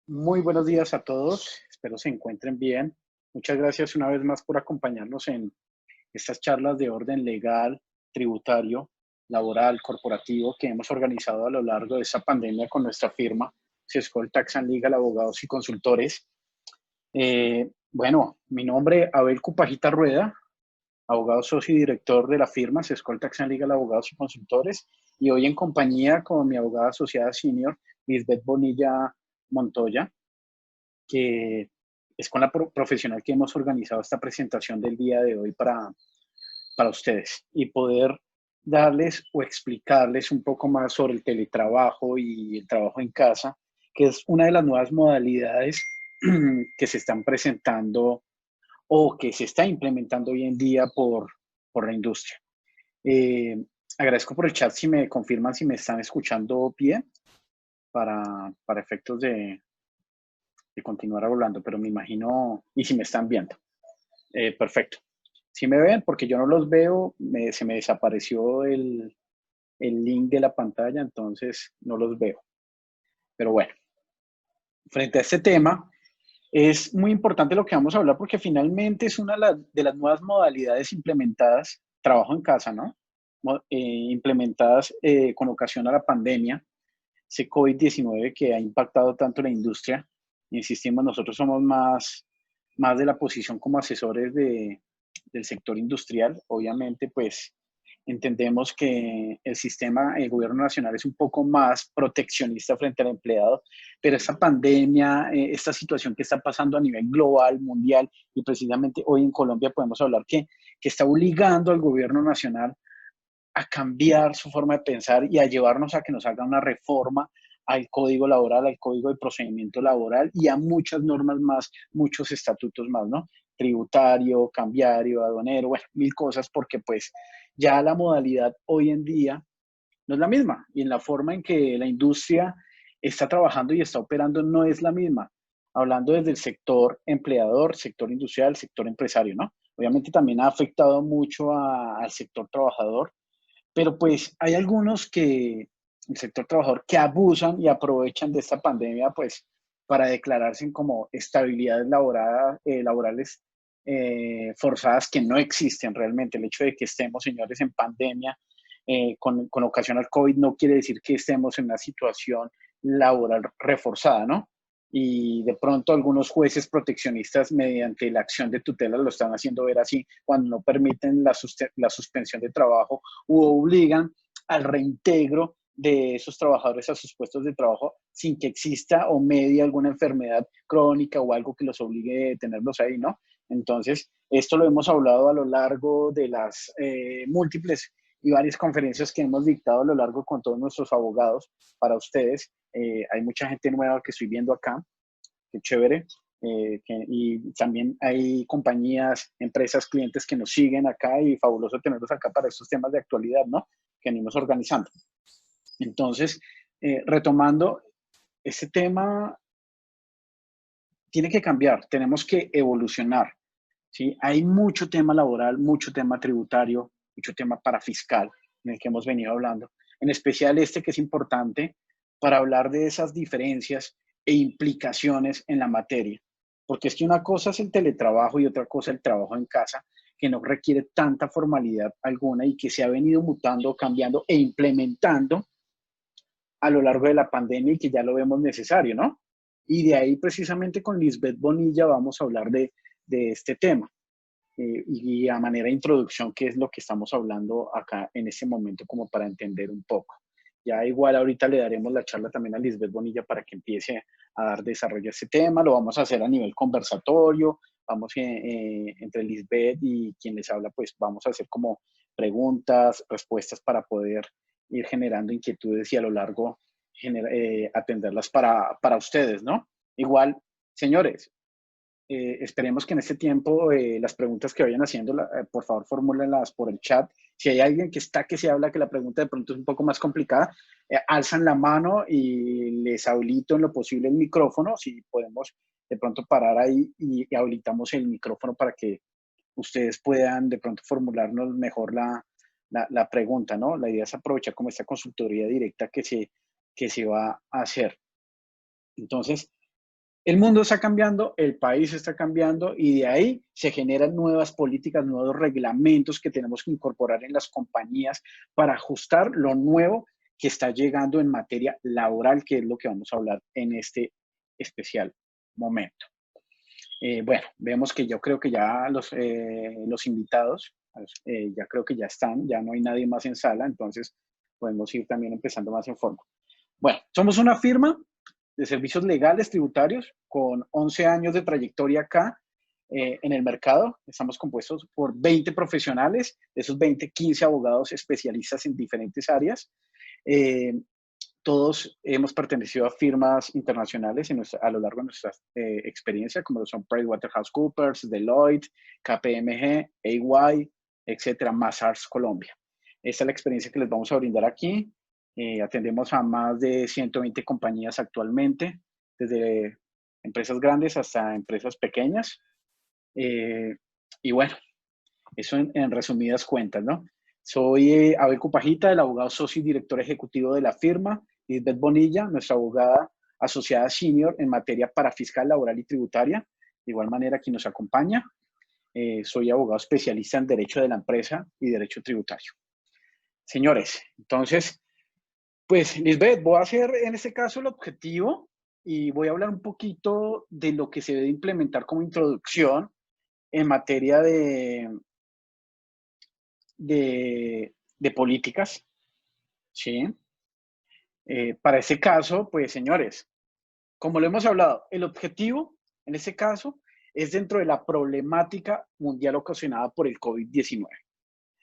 Muy buenos días a todos, espero se encuentren bien. Muchas gracias una vez más por acompañarnos en estas charlas de orden legal, tributario, laboral, corporativo que hemos organizado a lo largo de esta pandemia con nuestra firma, Sescol Tax and Legal, abogados y consultores. Bueno, mi nombre Abel Cupajita Rueda, abogado socio y director de la firma Sescol Tax and Legal, abogados y consultores, y hoy en compañía con mi abogada asociada senior, Lisbeth Bonilla Montoya, que es con la profesional que hemos organizado esta presentación del día de hoy para ustedes y poder darles o explicarles un poco más sobre el teletrabajo y el trabajo en casa, que es una de las nuevas modalidades que se están presentando o que se está implementando hoy en día por la industria. Eh, Agradezco por el chat si me confirman si me están escuchando bien para efectos de continuar hablando, pero me imagino, y si me están viendo. Perfecto. Si me ven, porque yo no los veo, se me desapareció el link de la pantalla, entonces no los veo. Pero bueno, frente a este tema, es muy importante lo que vamos a hablar porque finalmente es una de las nuevas modalidades implementadas, trabajo en casa, ¿no? Implementadas con ocasión a la pandemia, ese COVID-19 que ha impactado tanto la industria. Insistimos, nosotros somos más de la posición como asesores del sector industrial. Obviamente, pues entendemos que el sistema, el gobierno nacional es un poco más proteccionista frente al empleado, pero esta pandemia, esta situación que está pasando a nivel global, mundial, y precisamente hoy en Colombia podemos hablar que está obligando al gobierno nacional a cambiar su forma de pensar y a llevarnos a que nos haga una reforma al código laboral, al código de procedimiento laboral y a muchas normas más, muchos estatutos más, ¿no? Tributario, cambiario, aduanero, bueno, mil cosas, porque pues ya la modalidad hoy en día no es la misma y en la forma en que la industria está trabajando y está operando no es la misma. Hablando desde el sector empleador, sector industrial, sector empresario, ¿no? Obviamente también ha afectado mucho al sector trabajador, pero pues hay algunos que, el sector trabajador, que abusan y aprovechan de esta pandemia, pues, para declararse como estabilidades laborales forzadas que no existen realmente. El hecho de que estemos, señores, en pandemia con ocasión al COVID no quiere decir que estemos en una situación laboral reforzada, ¿no? Y de pronto algunos jueces proteccionistas mediante la acción de tutela lo están haciendo ver así cuando no permiten la suspensión de trabajo u obligan al reintegro de esos trabajadores a sus puestos de trabajo sin que exista o medie alguna enfermedad crónica o algo que los obligue a tenerlos ahí, ¿no? Entonces, esto lo hemos hablado a lo largo de las múltiples y varias conferencias que hemos dictado a lo largo con todos nuestros abogados para ustedes. Hay mucha gente nueva que estoy viendo acá, qué chévere. Y también hay compañías, empresas, clientes que nos siguen acá y fabuloso tenerlos acá para estos temas de actualidad, ¿no? Que venimos organizando. Entonces, retomando, este tema tiene que cambiar, tenemos que evolucionar, ¿sí? Hay mucho tema laboral, mucho tema tributario, mucho tema parafiscal en el que hemos venido hablando, en especial este que es importante para hablar de esas diferencias e implicaciones en la materia. Porque es que una cosa es el teletrabajo y otra cosa el trabajo en casa, que no requiere tanta formalidad alguna y que se ha venido mutando, cambiando e implementando a lo largo de la pandemia y que ya lo vemos necesario, ¿no? Y de ahí precisamente con Lisbeth Bonilla vamos a hablar de este tema. Y a manera de introducción, qué es lo que estamos hablando acá en este momento, como para entender un poco. Ya igual ahorita le daremos la charla también a Lisbeth Bonilla para que empiece a dar desarrollo a este tema. Lo vamos a hacer a nivel conversatorio. Vamos entre Lisbeth y quien les habla, pues vamos a hacer como preguntas, respuestas para poder ir generando inquietudes y a lo largo atenderlas para ustedes, ¿no? Igual, señores, esperemos que en este tiempo las preguntas que vayan haciendo, por favor, formúlenlas por el chat. Si hay alguien que está que se habla que la pregunta de pronto es un poco más complicada, alzan la mano y les habilito en lo posible el micrófono. Si podemos de pronto parar ahí y habilitamos el micrófono para que ustedes puedan de pronto formularnos mejor la pregunta, ¿no? La idea es aprovechar como esta consultoría directa que se va a hacer. Entonces, El mundo está cambiando, el país está cambiando y de ahí se generan nuevas políticas, nuevos reglamentos que tenemos que incorporar en las compañías para ajustar lo nuevo que está llegando en materia laboral, que es lo que vamos a hablar en este especial momento. Bueno, vemos que yo creo que ya los invitados, ya creo que ya están, ya no hay nadie más en sala, entonces podemos ir también empezando más en forma. Bueno, somos una firma de servicios legales tributarios con 11 años de trayectoria acá en el mercado. Estamos compuestos por 20 profesionales, de esos 20, 15 abogados especialistas en diferentes áreas. Eh, todos hemos pertenecido a firmas internacionales a lo largo de nuestra experiencia, como lo son PricewaterhouseCoopers, Deloitte, KPMG, EY, etcétera, Mazars Colombia. Esta es la experiencia que les vamos a brindar aquí. Atendemos a más de 120 compañías actualmente, desde empresas grandes hasta empresas pequeñas. Y bueno, eso en resumidas cuentas, ¿no? Soy Abel Cupajita, el abogado socio y director ejecutivo de la firma. Lisbeth Bonilla, nuestra abogada asociada senior en materia parafiscal, laboral y tributaria. De igual manera, quien nos acompaña. Soy abogado especialista en derecho de la empresa y derecho tributario. Señores, entonces, pues Lisbeth, voy a hacer en este caso el objetivo y voy a hablar un poquito de lo que se debe implementar como introducción en materia de políticas, ¿sí? Para ese caso, pues señores, como lo hemos hablado, el objetivo en este caso es dentro de la problemática mundial ocasionada por el COVID-19.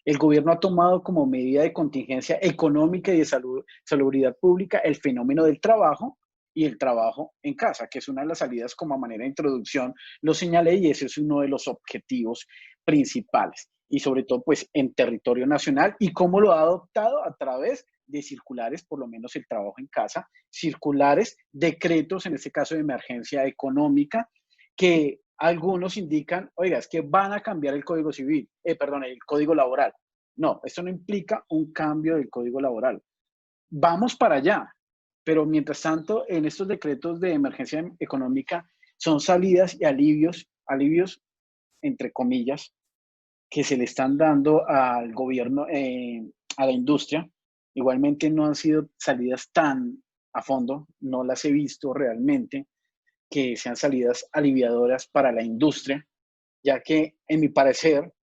El gobierno ha tomado como medida de contingencia económica y de salubridad pública el fenómeno del trabajo y el trabajo en casa, que es una de las salidas como a manera de introducción, lo señalé y ese es uno de los objetivos principales. Y sobre todo, pues, en territorio nacional y cómo lo ha adoptado a través de circulares, por lo menos el trabajo en casa, circulares, decretos, en este caso de emergencia económica, que algunos indican, oiga, es que van a cambiar el Código Civil, perdón, el Código Laboral. No, esto no implica un cambio del Código Laboral. Vamos para allá, pero mientras tanto, en estos decretos de emergencia económica son salidas y alivios entre comillas, que se le están dando al gobierno, a la industria. Igualmente no han sido salidas tan a fondo, no las he visto realmente que sean salidas aliviadoras para la industria, ya que en mi parecer,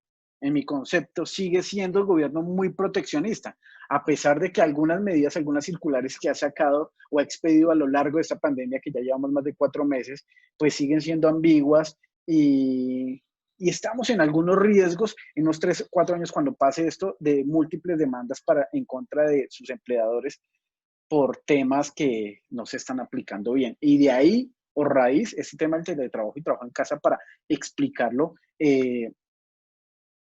en mi concepto, sigue siendo el gobierno muy proteccionista, a pesar de que algunas medidas, algunas circulares que ha sacado o ha expedido a lo largo de esta pandemia, que ya llevamos más de 4 meses, pues siguen siendo ambiguas y estamos en algunos riesgos en unos 3, 4 años cuando pase esto de múltiples demandas en contra de sus empleadores por temas que no se están aplicando bien. Y de ahí, o raíz, este tema del teletrabajo y trabajo en casa para explicarlo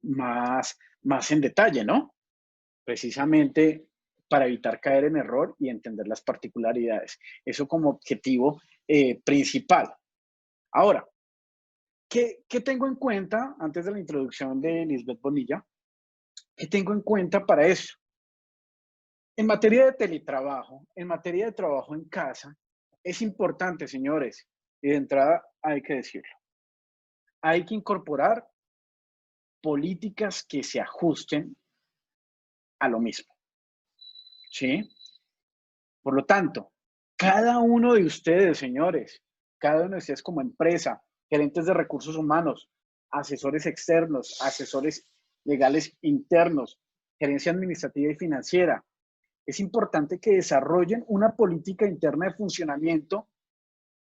más en detalle, ¿no? Precisamente para evitar caer en error y entender las particularidades. Eso como objetivo principal. Ahora, ¿qué tengo en cuenta antes de la introducción de Lisbeth Bonilla? ¿Qué tengo en cuenta para eso? En materia de teletrabajo, en materia de trabajo en casa, es importante, señores, y de entrada hay que decirlo, hay que incorporar políticas que se ajusten a lo mismo, ¿sí? Por lo tanto, cada uno de ustedes, señores, cada uno de ustedes como empresa, gerentes de recursos humanos, asesores externos, asesores legales internos, gerencia administrativa y financiera, es importante que desarrollen una política interna de funcionamiento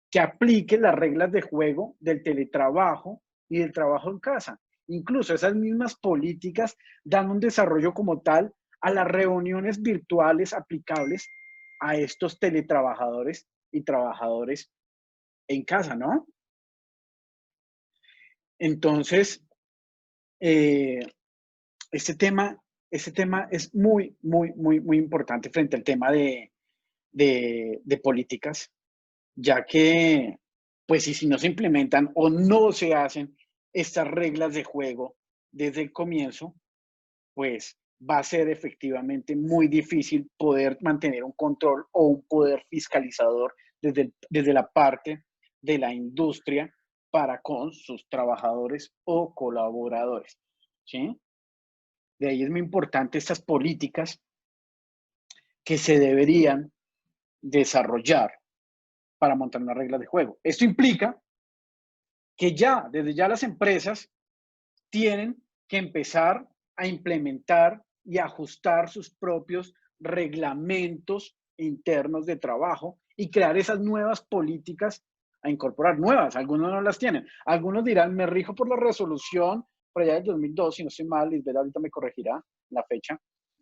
que aplique las reglas de juego del teletrabajo y del trabajo en casa. Incluso esas mismas políticas dan un desarrollo como tal a las reuniones virtuales aplicables a estos teletrabajadores y trabajadores en casa, ¿no? Entonces, eh, este tema, este tema es muy importante frente al tema de políticas, ya que, pues, si no se implementan o no se hacen estas reglas de juego desde el comienzo, pues va a ser efectivamente muy difícil poder mantener un control o un poder fiscalizador desde la parte de la industria para con sus trabajadores o colaboradores, ¿sí? De ahí es muy importante estas políticas que se deberían desarrollar para montar unas reglas de juego. Esto implica que ya, desde ya las empresas tienen que empezar a implementar y ajustar sus propios reglamentos internos de trabajo y crear esas nuevas políticas a incorporar nuevas. Algunos no las tienen. Algunos dirán, me rijo por la resolución por allá del 2002, si no estoy mal, Lisbeth ahorita me corregirá la fecha.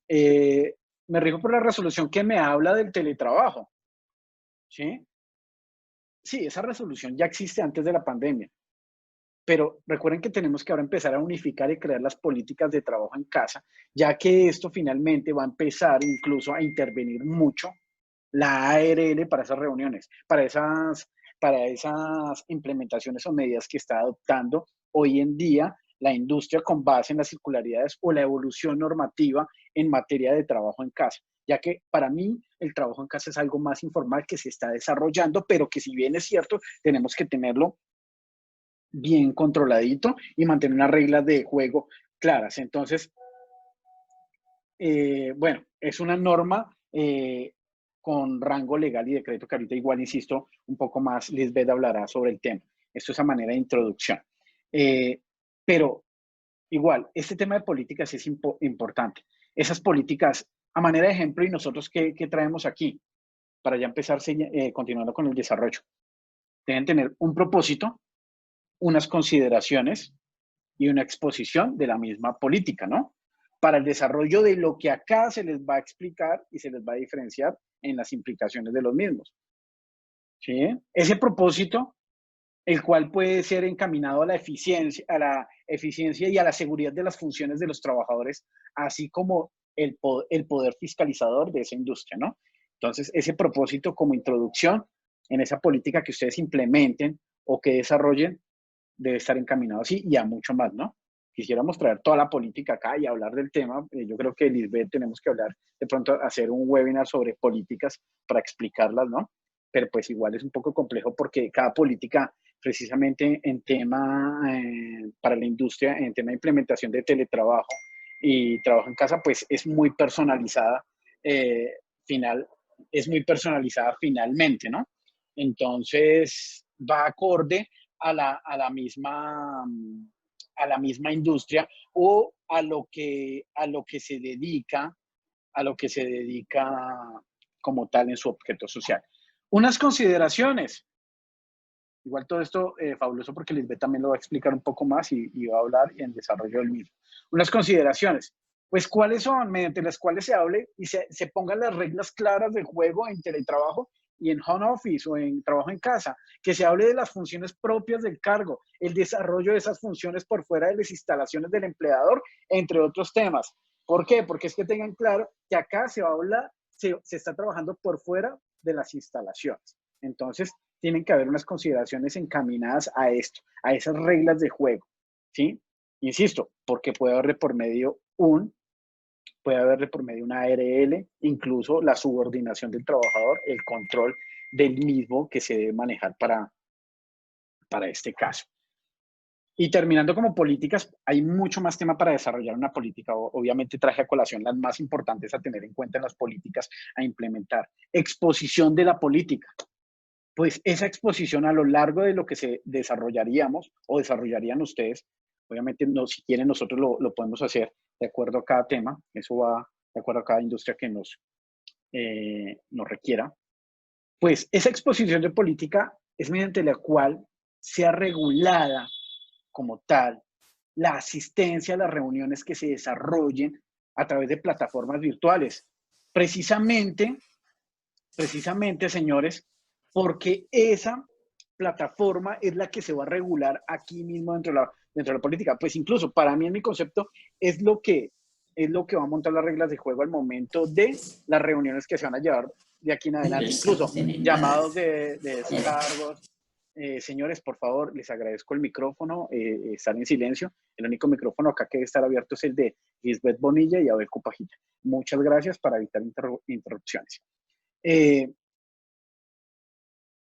Me rijo por la resolución que me habla del teletrabajo. ¿Sí? Sí, esa resolución ya existe antes de la pandemia. Pero recuerden que tenemos que ahora empezar a unificar y crear las políticas de trabajo en casa, ya que esto finalmente va a empezar incluso a intervenir mucho la ARL para esas reuniones, para esas implementaciones o medidas que está adoptando hoy en día la industria con base en las circularidades o la evolución normativa en materia de trabajo en casa, ya que para mí el trabajo en casa es algo más informal que se está desarrollando, pero que si bien es cierto, tenemos que tenerlo bien controladito y mantener unas reglas de juego claras. Entonces, bueno, es una norma con rango legal y decreto que ahorita igual, insisto, un poco más Lisbeth hablará sobre el tema. Esto es a manera de introducción. Pero igual, este tema de políticas es importante. Esas políticas, a manera de ejemplo, y nosotros qué traemos aquí, para ya empezar continuando con el desarrollo, deben tener un propósito, unas consideraciones y una exposición de la misma política, ¿no? Para el desarrollo de lo que acá se les va a explicar y se les va a diferenciar en las implicaciones de los mismos. ¿Sí? Ese propósito, el cual puede ser encaminado a la eficiencia y a la seguridad de las funciones de los trabajadores, así como el poder fiscalizador de esa industria, ¿no? Entonces, ese propósito como introducción en esa política que ustedes implementen o que desarrollen debe estar encaminado así y a mucho más, ¿no? Quisiéramos traer toda la política acá y hablar del tema. Yo creo que, Lisbeth, tenemos que hablar, de pronto hacer un webinar sobre políticas para explicarlas, ¿no? Pero pues igual es un poco complejo porque cada política, precisamente en tema para la industria, en tema de implementación de teletrabajo y trabajo en casa, pues es muy personalizada, final, es muy personalizada finalmente, ¿no? Entonces, va acorde a la misma industria o a lo que se dedica, a lo que se dedica como tal en su objeto social. Unas consideraciones. Igual todo esto fabuloso porque Lisbeth también lo va a explicar un poco más y va a hablar en desarrollo del mismo. Unas consideraciones. Pues, ¿cuáles son? Mediante las cuales se hable y se pongan las reglas claras del juego en teletrabajo y en home office o en trabajo en casa, que se hable de las funciones propias del cargo, el desarrollo de esas funciones por fuera de las instalaciones del empleador, entre otros temas. ¿Por qué? Porque es que tengan claro que acá se habla, se está trabajando por fuera de las instalaciones. Entonces, tienen que haber unas consideraciones encaminadas a esto, a esas reglas de juego, ¿sí? Insisto, porque puede haber por medio una ARL, incluso la subordinación del trabajador, el control del mismo que se debe manejar para este caso. Y terminando como políticas, hay mucho más tema para desarrollar una política. Obviamente traje a colación las más importantes a tener en cuenta en las políticas a implementar. Exposición de la política. Pues esa exposición a lo largo de lo que se desarrollaríamos o desarrollarían ustedes, obviamente no, si quieren nosotros lo podemos hacer de acuerdo a cada tema, eso va de acuerdo a cada industria que nos requiera, pues esa exposición de política es mediante la cual sea regulada como tal la asistencia a las reuniones que se desarrollen a través de plataformas virtuales. Precisamente, señores, porque esa plataforma es la que se va a regular aquí mismo dentro de la política. Pues incluso para mí, en mi concepto, es lo que va a montar las reglas de juego al momento de las reuniones que se van a llevar de aquí en adelante. Incluso llamados de descargos. Señores, por favor, les agradezco el micrófono, estar en silencio. El único micrófono acá que debe estar abierto es el de Lisbeth Bonilla y Abel Cupajita. Muchas gracias para evitar interrupciones.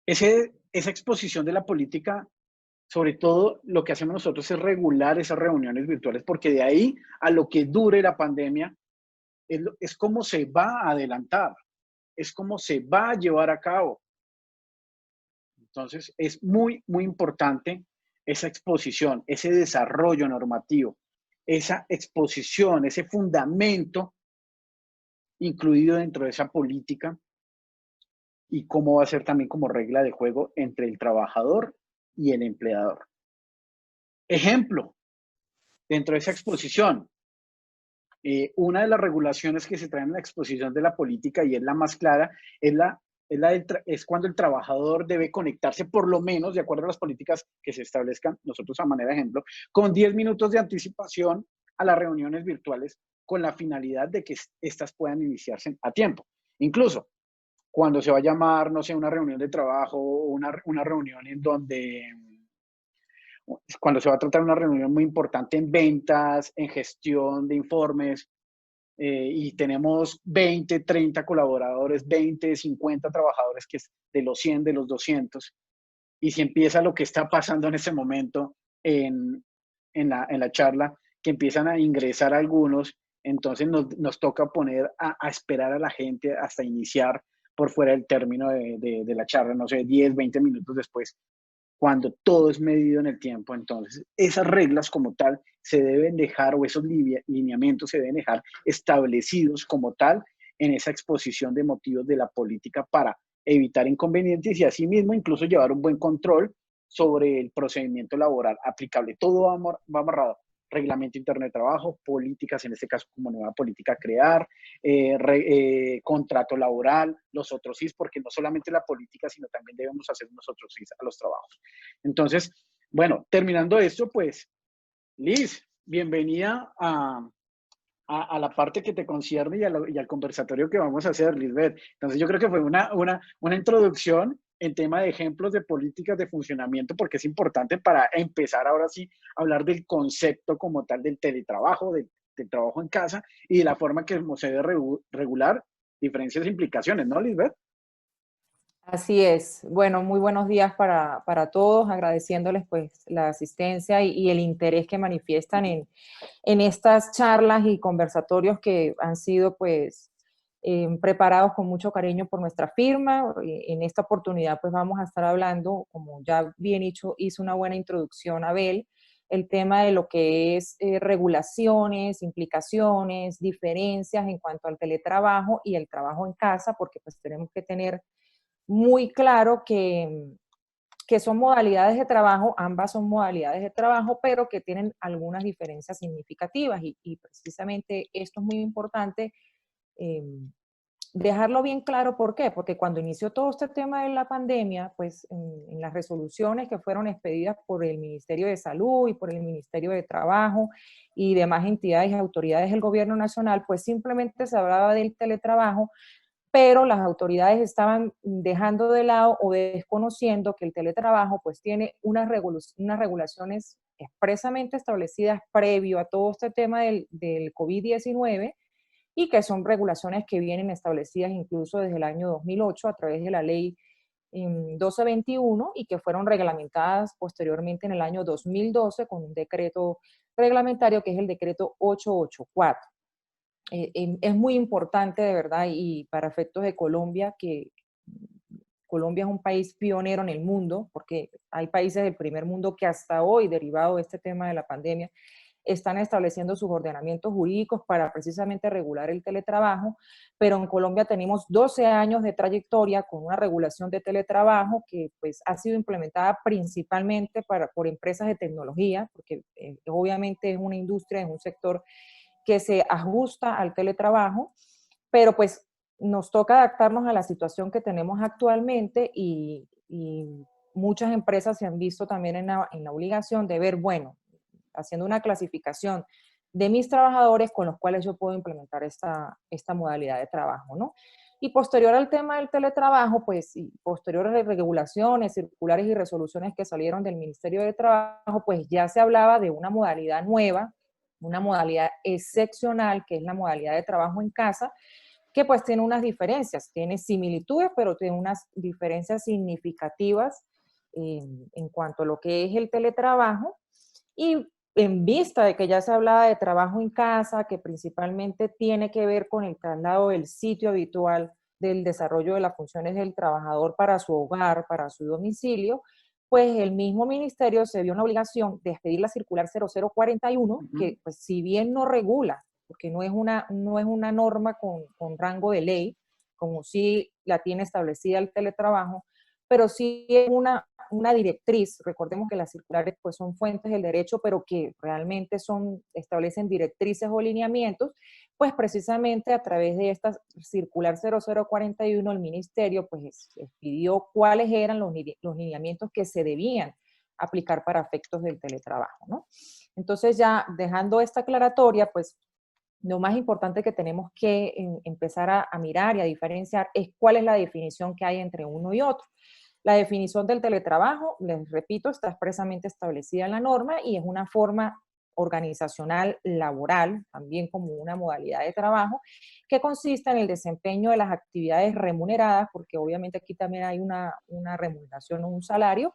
Ese esa exposición de la política, sobre todo lo que hacemos nosotros es regular esas reuniones virtuales, porque de ahí a lo que dure la pandemia es como se va a adelantar, es como se va a llevar a cabo. Entonces, es muy, muy importante esa exposición, ese desarrollo normativo, esa exposición, ese fundamento incluido dentro de esa política y cómo va a ser también como regla de juego entre el trabajador y el empleador. Ejemplo, dentro de esa exposición, una de las regulaciones que se traen en la exposición de la política y es la más clara, es cuando el trabajador debe conectarse por lo menos, de acuerdo a las políticas que se establezcan, nosotros a manera de ejemplo, con 10 minutos de anticipación a las reuniones virtuales con la finalidad de que estas puedan iniciarse a tiempo. Incluso cuando se va a llamar, no sé, una reunión de trabajo o una reunión en donde cuando se va a tratar una reunión muy importante en ventas, en gestión de informes, y tenemos 20, 30 colaboradores, 20, 50 trabajadores, que es de los 100, de los 200, y si empieza lo que está pasando en ese momento en la charla, que empiezan a ingresar algunos, entonces nos toca poner a esperar a la gente hasta iniciar por fuera del término de la charla, no sé, 10, 20 minutos después, cuando todo es medido en el tiempo. Entonces, esas reglas como tal se deben dejar, o esos lineamientos se deben dejar establecidos como tal en esa exposición de motivos de la política para evitar inconvenientes y asimismo incluso llevar un buen control sobre el procedimiento laboral aplicable. Todo va amarrado. Reglamento interno de trabajo, políticas, en este caso como nueva política a crear, contrato laboral, los otros sí, porque no solamente la política, sino también debemos hacer nosotros sí a los trabajos. Entonces, bueno, terminando esto, pues, Liz, bienvenida a la parte que te concierne y al conversatorio que vamos a hacer, Lisbeth. Entonces, yo creo que fue una introducción en tema de ejemplos de políticas de funcionamiento, porque es importante para empezar ahora sí a hablar del concepto como tal del teletrabajo, del trabajo en casa y de la forma que se debe regular diferencias e implicaciones, ¿no, Lisbeth? Así es. Bueno, muy buenos días para todos, agradeciéndoles pues la asistencia y el interés que manifiestan en estas charlas y conversatorios que han sido pues preparados con mucho cariño por nuestra firma. En esta oportunidad pues vamos a estar hablando, como ya bien hizo una buena introducción Abel, el tema de lo que es regulaciones, implicaciones, diferencias en cuanto al teletrabajo y el trabajo en casa, porque pues tenemos que tener muy claro que son modalidades de trabajo, ambas son modalidades de trabajo, pero que tienen algunas diferencias significativas y precisamente esto es muy importante eh, dejarlo bien claro. ¿Por qué? Porque cuando inició todo este tema de la pandemia, pues en las resoluciones que fueron expedidas por el Ministerio de Salud y por el Ministerio de Trabajo y demás entidades y autoridades del gobierno nacional, pues simplemente se hablaba del teletrabajo, pero las autoridades estaban dejando de lado o desconociendo que el teletrabajo pues tiene unas regulaciones expresamente establecidas previo a todo este tema del COVID-19 y que son regulaciones que vienen establecidas incluso desde el año 2008 a través de la ley 1221 y que fueron reglamentadas posteriormente en el año 2012 con un decreto reglamentario que es el decreto 884. Es muy importante de verdad y para efectos de Colombia, que Colombia es un país pionero en el mundo, porque hay países del primer mundo que hasta hoy, derivado de este tema de la pandemia, están estableciendo sus ordenamientos jurídicos para precisamente regular el teletrabajo, pero en Colombia tenemos 12 años de trayectoria con una regulación de teletrabajo que pues ha sido implementada principalmente por empresas de tecnología, porque obviamente es una industria, es un sector que se ajusta al teletrabajo, pero pues nos toca adaptarnos a la situación que tenemos actualmente y muchas empresas se han visto también en la obligación de ver, bueno, haciendo una clasificación de mis trabajadores con los cuales yo puedo implementar esta modalidad de trabajo, ¿no? Y posterior al tema del teletrabajo, pues, y posteriores regulaciones, circulares y resoluciones que salieron del Ministerio de Trabajo, pues ya se hablaba de una modalidad nueva, una modalidad excepcional, que es la modalidad de trabajo en casa, que pues tiene unas diferencias, tiene similitudes, pero tiene unas diferencias significativas en cuanto a lo que es el teletrabajo. Y en vista de que ya se hablaba de trabajo en casa, que principalmente tiene que ver con el traslado del sitio habitual del desarrollo de las funciones del trabajador para su hogar, para su domicilio, pues el mismo ministerio se vio una obligación de expedir la circular 0041, que pues si bien no regula, porque no es una norma con rango de ley, como sí la tiene establecida el teletrabajo, pero sí es una directriz. Recordemos que las circulares pues son fuentes del derecho, pero que realmente establecen directrices o lineamientos, pues precisamente a través de esta circular 0041 el ministerio pues pidió cuáles eran los lineamientos que se debían aplicar para efectos del teletrabajo, ¿no? Entonces ya dejando esta aclaratoria, pues lo más importante que tenemos que empezar a mirar y a diferenciar es cuál es la definición que hay entre uno y otro. La definición del teletrabajo, les repito, está expresamente establecida en la norma y es una forma organizacional laboral, también como una modalidad de trabajo, que consiste en el desempeño de las actividades remuneradas, porque obviamente aquí también hay una remuneración o un salario,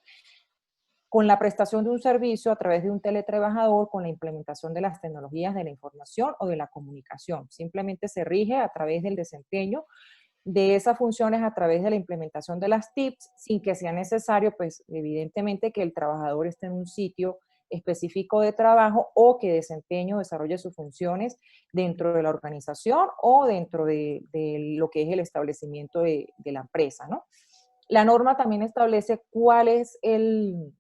con la prestación de un servicio a través de un teletrabajador, con la implementación de las tecnologías de la información o de la comunicación. Simplemente se rige a través del desempeño de esas funciones a través de la implementación de las TIPS, sin que sea necesario, pues evidentemente, que el trabajador esté en un sitio específico de trabajo o que desempeñe o desarrolle sus funciones dentro de la organización o dentro de lo que es el establecimiento de la empresa, ¿no? La norma también establece cuál es el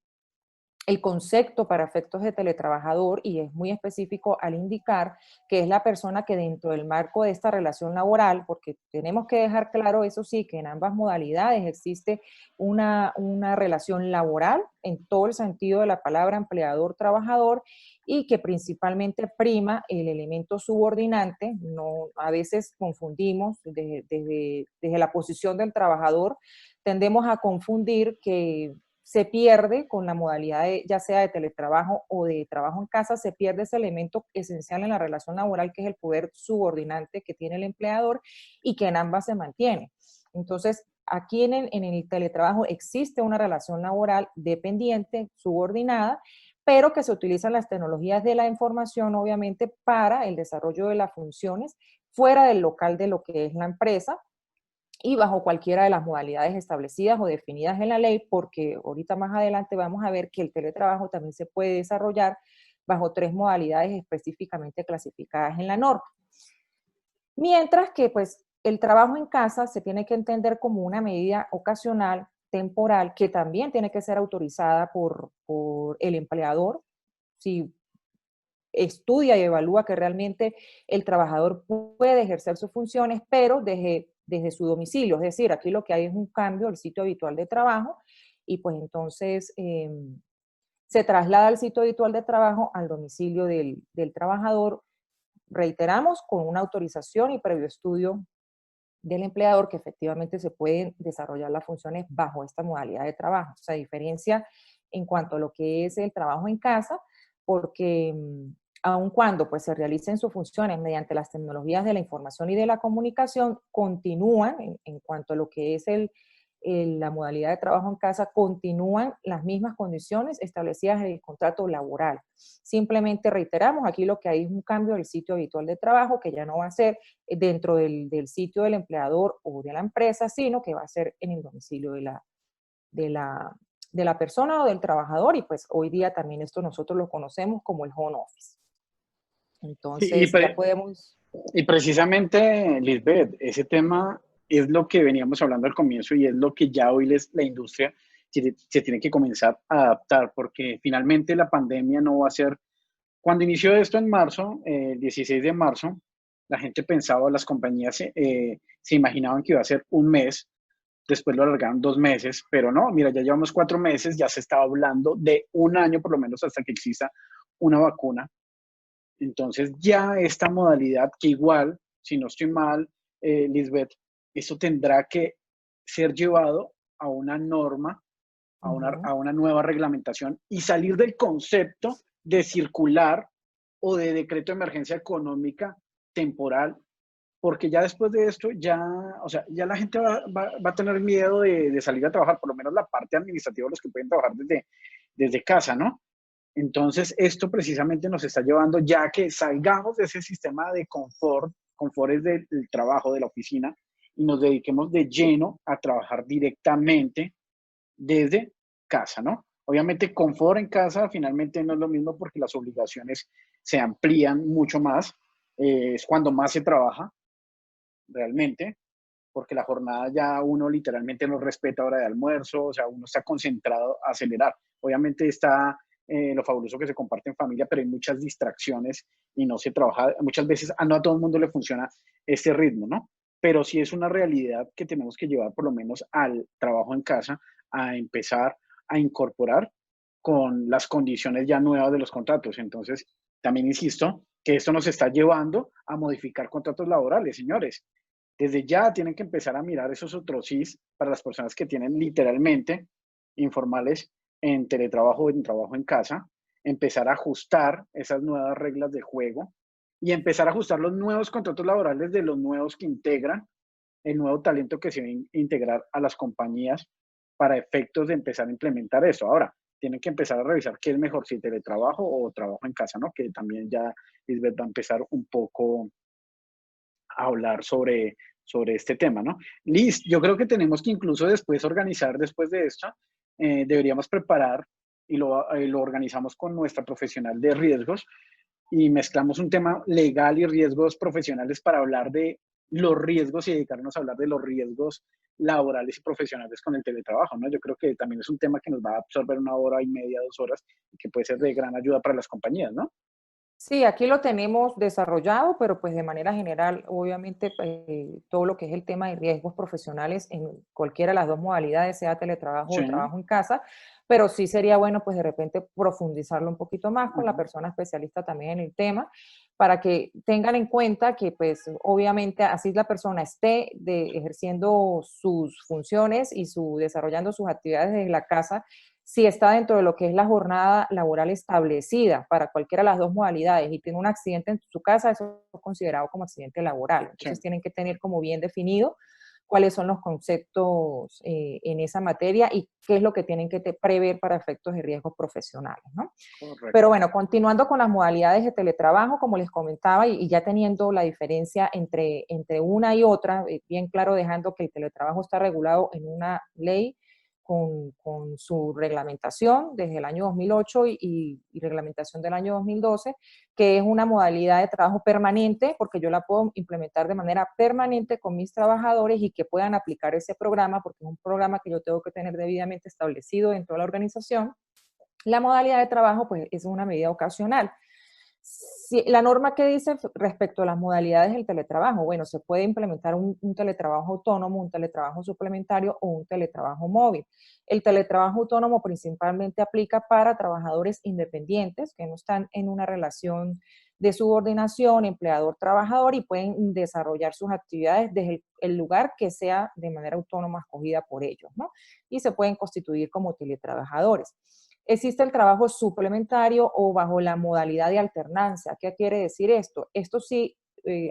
concepto para efectos de teletrabajador y es muy específico al indicar que es la persona que dentro del marco de esta relación laboral, porque tenemos que dejar claro, eso sí, que en ambas modalidades existe una relación laboral en todo el sentido de la palabra empleador-trabajador y que principalmente prima el elemento subordinante. No, a veces confundimos desde la posición del trabajador, tendemos a confundir que se pierde con la modalidad ya sea de teletrabajo o de trabajo en casa, se pierde ese elemento esencial en la relación laboral que es el poder subordinante que tiene el empleador y que en ambas se mantiene. Entonces, aquí en el teletrabajo existe una relación laboral dependiente, subordinada, pero que se utilizan las tecnologías de la información, obviamente, para el desarrollo de las funciones fuera del local de lo que es la empresa, y bajo cualquiera de las modalidades establecidas o definidas en la ley, porque ahorita más adelante vamos a ver que el teletrabajo también se puede desarrollar bajo 3 modalidades específicamente clasificadas en la norma. Mientras que pues el trabajo en casa se tiene que entender como una medida ocasional, temporal, que también tiene que ser autorizada por el empleador. Si estudia y evalúa que realmente el trabajador puede ejercer sus funciones, pero desde su domicilio. Es decir, aquí lo que hay es un cambio del sitio habitual de trabajo y pues entonces se traslada el sitio habitual de trabajo al domicilio del trabajador, reiteramos, con una autorización y previo estudio del empleador que efectivamente se pueden desarrollar las funciones bajo esta modalidad de trabajo. O sea, diferencia en cuanto a lo que es el trabajo en casa, porque aun cuando pues, se realicen sus funciones mediante las tecnologías de la información y de la comunicación, continúan, en cuanto a lo que es la modalidad de trabajo en casa, continúan las mismas condiciones establecidas en el contrato laboral. Simplemente reiteramos, aquí lo que hay es un cambio del sitio habitual de trabajo, que ya no va a ser dentro del sitio del empleador o de la empresa, sino que va a ser en el domicilio de la persona o del trabajador, y pues hoy día también esto nosotros lo conocemos como el home office. Sí, Entonces ya podemos... y precisamente, Lisbeth, ese tema es lo que veníamos hablando al comienzo y es lo que ya hoy la industria se tiene que comenzar a adaptar, porque finalmente la pandemia no va a ser... Cuando inició esto en marzo, el 16 de marzo, la gente pensaba, las compañías se imaginaban que iba a ser un mes, después lo alargaron 2 meses, pero no, mira, ya llevamos 4 meses, ya se estaba hablando de un año por lo menos hasta que exista una vacuna. Entonces ya esta modalidad, que igual, si no estoy mal, Lisbeth, eso tendrá que ser llevado a una norma, a una nueva reglamentación y salir del concepto de circular o de decreto de emergencia económica temporal porque ya después de esto, ya, o sea, ya la gente va a tener miedo de salir a trabajar, por lo menos la parte administrativa, los que pueden trabajar desde casa, ¿no? Entonces, esto precisamente nos está llevando ya que salgamos de ese sistema de confort es del trabajo, de la oficina, y nos dediquemos de lleno a trabajar directamente desde casa, ¿no? Obviamente, confort en casa finalmente no es lo mismo porque las obligaciones se amplían mucho más, es cuando más se trabaja realmente, porque la jornada ya uno literalmente no respeta hora de almuerzo, o sea, uno está concentrado a acelerar. Obviamente está lo fabuloso que se comparte en familia, pero hay muchas distracciones y no se trabaja, muchas veces no a todo el mundo le funciona este ritmo, ¿no? Pero sí es una realidad que tenemos que llevar por lo menos al trabajo en casa, a empezar a incorporar con las condiciones ya nuevas de los contratos. Entonces, también insisto que esto nos está llevando a modificar contratos laborales, señores. Desde ya tienen que empezar a mirar esos otros sís para las personas que tienen literalmente informales en teletrabajo o en trabajo en casa, empezar a ajustar esas nuevas reglas de juego y empezar a ajustar los nuevos contratos laborales de los nuevos que integran el nuevo talento que se va a integrar a las compañías para efectos de empezar a implementar eso. Ahora, tienen que empezar a revisar qué es mejor, si teletrabajo o trabajo en casa, ¿no? Que también ya Lisbeth va a empezar un poco a hablar sobre este tema, ¿no? Liz, yo creo que tenemos que incluso después organizar, después de esto, deberíamos preparar y lo organizamos con nuestra profesional de riesgos y mezclamos un tema legal y riesgos profesionales para hablar de los riesgos y dedicarnos a hablar de los riesgos laborales y profesionales con el teletrabajo, ¿no? Yo creo que también es un tema que nos va a absorber 1 hora y media, 2 horas, y que puede ser de gran ayuda para las compañías, ¿no? Sí, aquí lo tenemos desarrollado, pero pues de manera general, obviamente, todo lo que es el tema de riesgos profesionales en cualquiera de las dos modalidades, sea teletrabajo Sí. o trabajo en casa, pero sí sería bueno pues de repente profundizarlo un poquito más con la Ajá. persona especialista también en el tema, para que tengan en cuenta que pues obviamente así la persona esté ejerciendo sus funciones y desarrollando sus actividades desde la casa, si está dentro de lo que es la jornada laboral establecida para cualquiera de las dos modalidades y tiene un accidente en su casa, eso es considerado como accidente laboral. Sí. Entonces tienen que tener como bien definido cuáles son los conceptos en esa materia y qué es lo que tienen que prever para efectos de riesgos profesionales, ¿no? Pero Correcto. bueno, continuando con las modalidades de teletrabajo, como les comentaba, y ya teniendo la diferencia entre una y otra, bien claro dejando que el teletrabajo está regulado en una ley con su reglamentación desde el año 2008 y reglamentación del año 2012, que es una modalidad de trabajo permanente, porque yo la puedo implementar de manera permanente con mis trabajadores y que puedan aplicar ese programa, porque es un programa que yo tengo que tener debidamente establecido dentro de la organización. La modalidad de trabajo, pues, es una medida ocasional. Si, la norma que dice respecto a las modalidades del teletrabajo, bueno, se puede implementar un teletrabajo autónomo, un teletrabajo suplementario o un teletrabajo móvil. El teletrabajo autónomo principalmente aplica para trabajadores independientes que no están en una relación de subordinación, empleador-trabajador y pueden desarrollar sus actividades desde el lugar que sea de manera autónoma escogida por ellos, ¿no? Y se pueden constituir como teletrabajadores. Existe el trabajo suplementario o bajo la modalidad de alternancia. ¿Qué quiere decir esto? Esto sí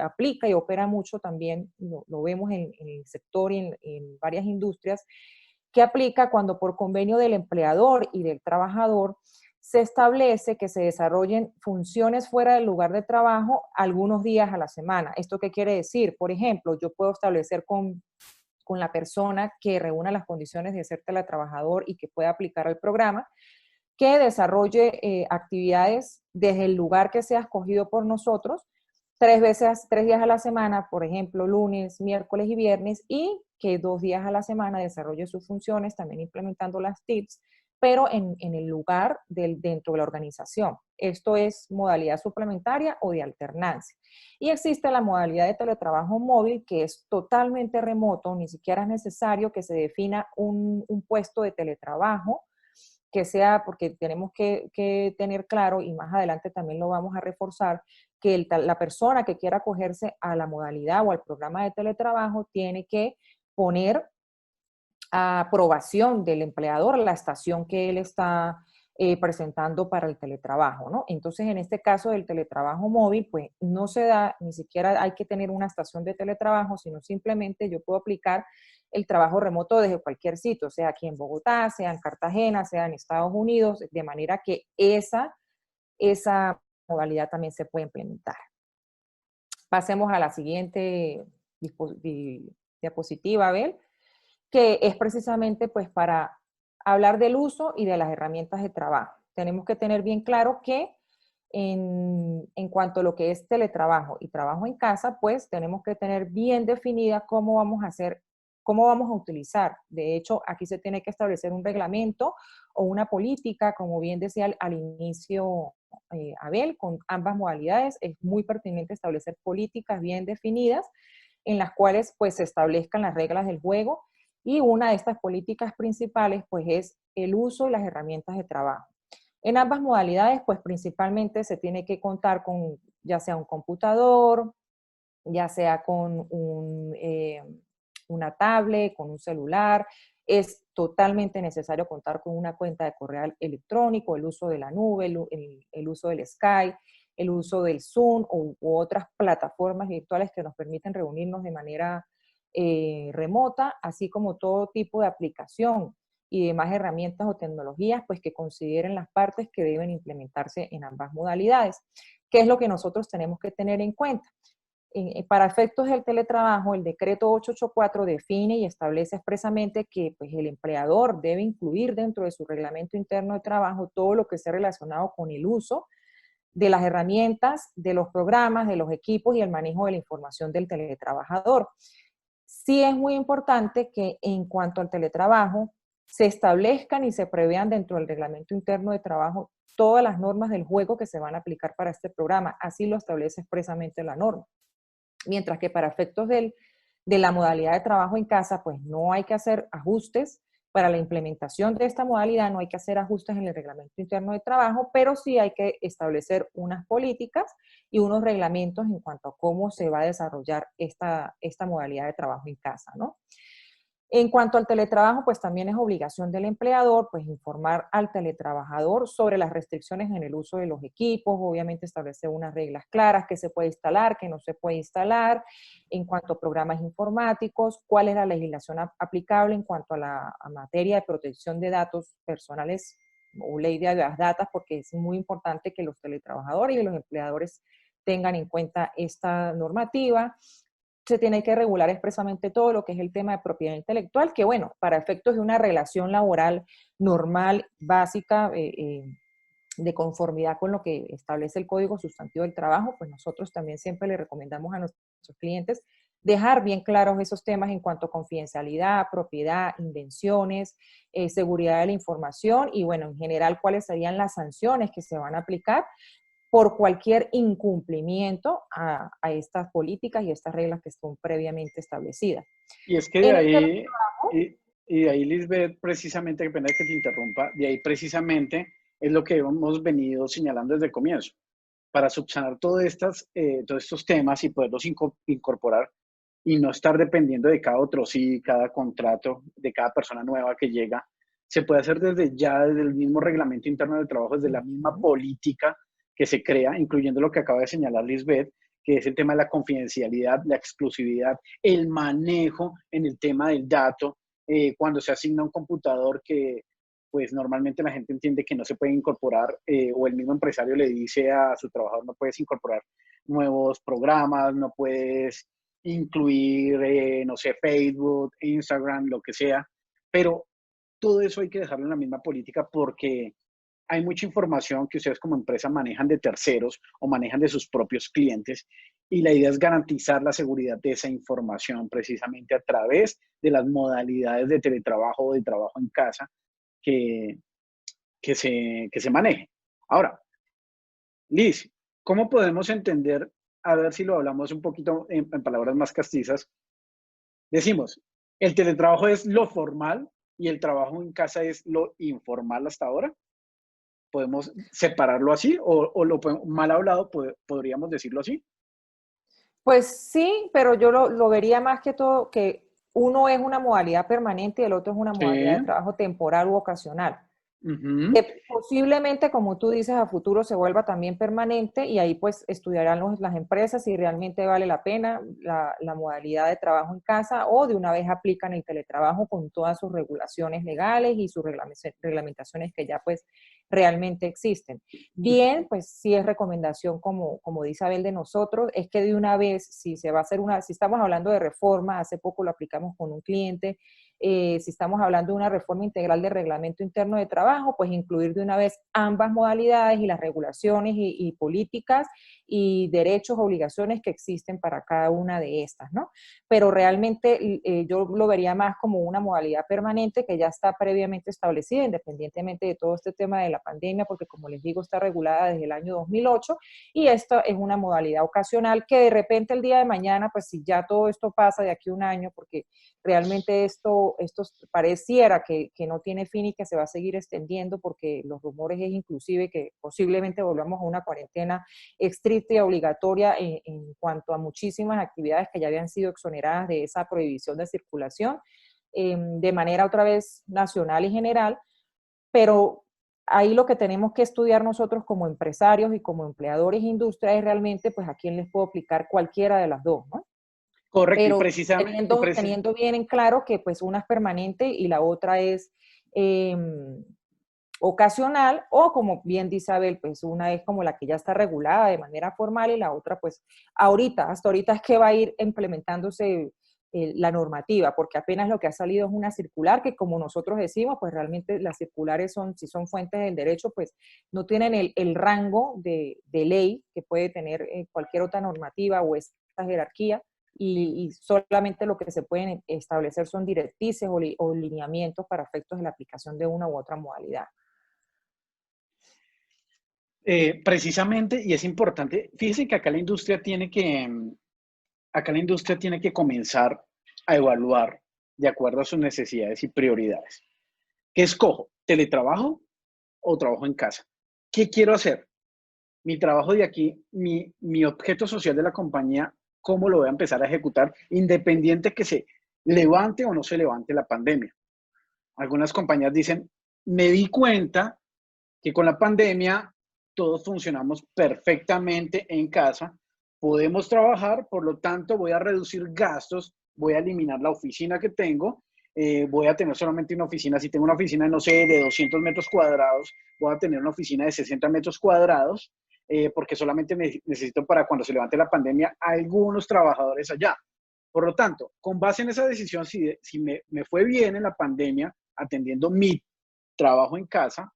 aplica y opera mucho también, lo vemos en el sector y en varias industrias, que aplica cuando por convenio del empleador y del trabajador se establece que se desarrollen funciones fuera del lugar de trabajo algunos días a la semana. ¿Esto qué quiere decir? Por ejemplo, yo puedo establecer con la persona que reúna las condiciones de ser teletrabajador y que pueda aplicar al programa, que desarrolle actividades desde el lugar que sea escogido por nosotros, 3 días a la semana, por ejemplo, lunes, miércoles y viernes, y que 2 días a la semana desarrolle sus funciones, también implementando las TIPS, pero en el lugar dentro de la organización. Esto es modalidad suplementaria o de alternancia. Y existe la modalidad de teletrabajo móvil, que es totalmente remoto, ni siquiera es necesario que se defina un puesto de teletrabajo, que sea, porque tenemos que tener claro, y más adelante también lo vamos a reforzar, que la persona que quiera acogerse a la modalidad o al programa de teletrabajo tiene que poner a aprobación del empleador la estación que él está presentando para el teletrabajo, ¿no? Entonces, en este caso del teletrabajo móvil, pues no se da, ni siquiera hay que tener una estación de teletrabajo, sino simplemente yo puedo aplicar el trabajo remoto desde cualquier sitio, sea aquí en Bogotá, sea en Cartagena, sea en Estados Unidos, de manera que esa modalidad también se puede implementar. Pasemos a la siguiente diapositiva, Abel, que es precisamente pues para hablar del uso y de las herramientas de trabajo. Tenemos que tener bien claro que en cuanto a lo que es teletrabajo y trabajo en casa, pues tenemos que tener bien definida cómo vamos a hacer, cómo vamos a utilizar. De hecho, aquí se tiene que establecer un reglamento o una política, como bien decía al inicio Abel, con ambas modalidades. Es muy pertinente establecer políticas bien definidas en las cuales pues se establezcan las reglas del juego, y una de estas políticas principales pues es el uso y las herramientas de trabajo. En ambas modalidades pues principalmente se tiene que contar con ya sea un computador, ya sea con una tablet, con un celular. Es totalmente necesario contar con una cuenta de correo electrónico, el uso de la nube, el uso del Skype, el uso del Zoom u otras plataformas virtuales que nos permiten reunirnos de manera remota, así como todo tipo de aplicación y demás herramientas o tecnologías, pues que consideren las partes que deben implementarse en ambas modalidades. ¿Qué es lo que nosotros tenemos que tener en cuenta? Para efectos del teletrabajo, el decreto 884 define y establece expresamente que pues, el empleador debe incluir dentro de su reglamento interno de trabajo todo lo que esté relacionado con el uso de las herramientas, de los programas, de los equipos y el manejo de la información del teletrabajador. Sí es muy importante que en cuanto al teletrabajo se establezcan y se prevean dentro del reglamento interno de trabajo todas las normas del juego que se van a aplicar para este programa. Así lo establece expresamente la norma. Mientras que para efectos de la modalidad de trabajo en casa, pues no hay que hacer ajustes. Para la implementación de esta modalidad no hay que hacer ajustes en el reglamento interno de trabajo, pero sí hay que establecer unas políticas y unos reglamentos en cuanto a cómo se va a desarrollar esta modalidad de trabajo en casa, ¿no? En cuanto al teletrabajo, pues también es obligación del empleador, pues informar al teletrabajador sobre las restricciones en el uso de los equipos, obviamente establecer unas reglas claras, qué se puede instalar, qué no se puede instalar, en cuanto a programas informáticos, cuál es la legislación aplicable en cuanto a la materia de protección de datos personales o ley de las datas, porque es muy importante que los teletrabajadores y los empleadores tengan en cuenta esta normativa. Se tiene que regular expresamente todo lo que es el tema de propiedad intelectual, que bueno, para efectos de una relación laboral normal, básica, de conformidad con lo que establece el Código Sustantivo del Trabajo, pues nosotros también siempre le recomendamos a nuestros clientes dejar bien claros esos temas en cuanto a confidencialidad, propiedad, invenciones, seguridad de la información y bueno, en general cuáles serían las sanciones que se van a aplicar por cualquier incumplimiento a estas políticas y estas reglas que son previamente establecidas. Y es que de En el ahí, teletrabajo, y de ahí, Lisbeth, precisamente, que pena que te interrumpa, de ahí precisamente es lo que hemos venido señalando desde el comienzo. Para subsanar todos estos temas y poderlos incorporar y no estar dependiendo de cada otro sí, cada contrato, de cada persona nueva que llega, se puede hacer desde el mismo reglamento interno del trabajo, desde la misma política que se crea, incluyendo lo que acaba de señalar Lisbeth, que es el tema de la confidencialidad, la exclusividad, el manejo en el tema del dato, cuando se asigna un computador que pues normalmente la gente entiende que no se puede incorporar o el mismo empresario le dice a su trabajador no puedes incorporar nuevos programas, no puedes incluir, no sé, Facebook, Instagram, lo que sea, pero todo eso hay que dejarlo en la misma política porque hay mucha información que ustedes como empresa manejan de terceros o manejan de sus propios clientes y la idea es garantizar la seguridad de esa información precisamente a través de las modalidades de teletrabajo o de trabajo en casa que, que se maneje. Ahora, Liz, ¿cómo podemos entender, a ver si lo hablamos un poquito en palabras más castizas? Decimos, el teletrabajo es lo formal y el trabajo en casa es lo informal hasta ahora. ¿Podemos separarlo así o mal hablado podríamos decirlo así? pues sí, pero yo lo vería más que todo que uno es una modalidad permanente y el otro es una Sí, modalidad de trabajo temporal u ocasional. Ujú. que posiblemente, como tú dices, a futuro se vuelva también permanente y ahí pues estudiarán las empresas si realmente vale la pena la modalidad de trabajo en casa o de una vez aplican el teletrabajo con todas sus regulaciones legales y sus reglamentaciones que ya pues realmente existen. Bien, pues sí es recomendación, como dice Abel, de nosotros, es que de una vez, si se va a hacer si estamos hablando de reforma, hace poco lo aplicamos con un cliente, si estamos hablando de una reforma integral del reglamento interno de trabajo, pues incluir de una vez ambas modalidades y las regulaciones y políticas y derechos, obligaciones que existen para cada una de estas, ¿no? Pero realmente yo lo vería más como una modalidad permanente que ya está previamente establecida, independientemente de todo este tema de la pandemia, porque como les digo, está regulada desde el año 2008 y esto es una modalidad ocasional que de repente el día de mañana, pues si ya todo esto pasa de aquí a un año, porque realmente esto pareciera que no tiene fin y que se va a seguir extendiendo porque los rumores es inclusive que posiblemente volvamos a una cuarentena estricta y obligatoria en cuanto a muchísimas actividades que ya habían sido exoneradas de esa prohibición de circulación de manera otra vez nacional y general, pero ahí lo que tenemos que estudiar nosotros como empresarios y como empleadores de industria es realmente pues a quién les puedo aplicar cualquiera de las dos, ¿no? Correcto, y Pero precisamente, teniendo bien en claro que pues una es permanente y la otra es ocasional, o como bien dice Abel, pues una es como la que ya está regulada de manera formal y la otra pues hasta ahorita es que va a ir implementándose la normativa, porque apenas lo que ha salido es una circular que como nosotros decimos, pues realmente las circulares si son fuentes del derecho, pues no tienen el rango de ley que puede tener cualquier otra normativa o esta jerarquía, y solamente lo que se pueden establecer son directrices o lineamientos para efectos de la aplicación de una u otra modalidad. precisamente, y es importante, fíjense que acá la industria tiene que comenzar a evaluar de acuerdo a sus necesidades y prioridades. ¿Qué escojo? ¿Teletrabajo o trabajo en casa? ¿Qué quiero hacer? Mi trabajo de aquí, mi objeto social de la compañía, ¿cómo lo voy a empezar a ejecutar? Independiente que se levante o no se levante la pandemia. Algunas compañías dicen, me di cuenta que con la pandemia todos funcionamos perfectamente en casa, podemos trabajar, por lo tanto voy a reducir gastos, voy a eliminar la oficina que tengo, voy a tener solamente una oficina, si tengo una oficina, no sé, de 200 metros cuadrados, voy a tener una oficina de 60 metros cuadrados, porque solamente necesito para cuando se levante la pandemia algunos trabajadores allá. Por lo tanto, con base en esa decisión, si me fue bien en la pandemia atendiendo mi trabajo en casa,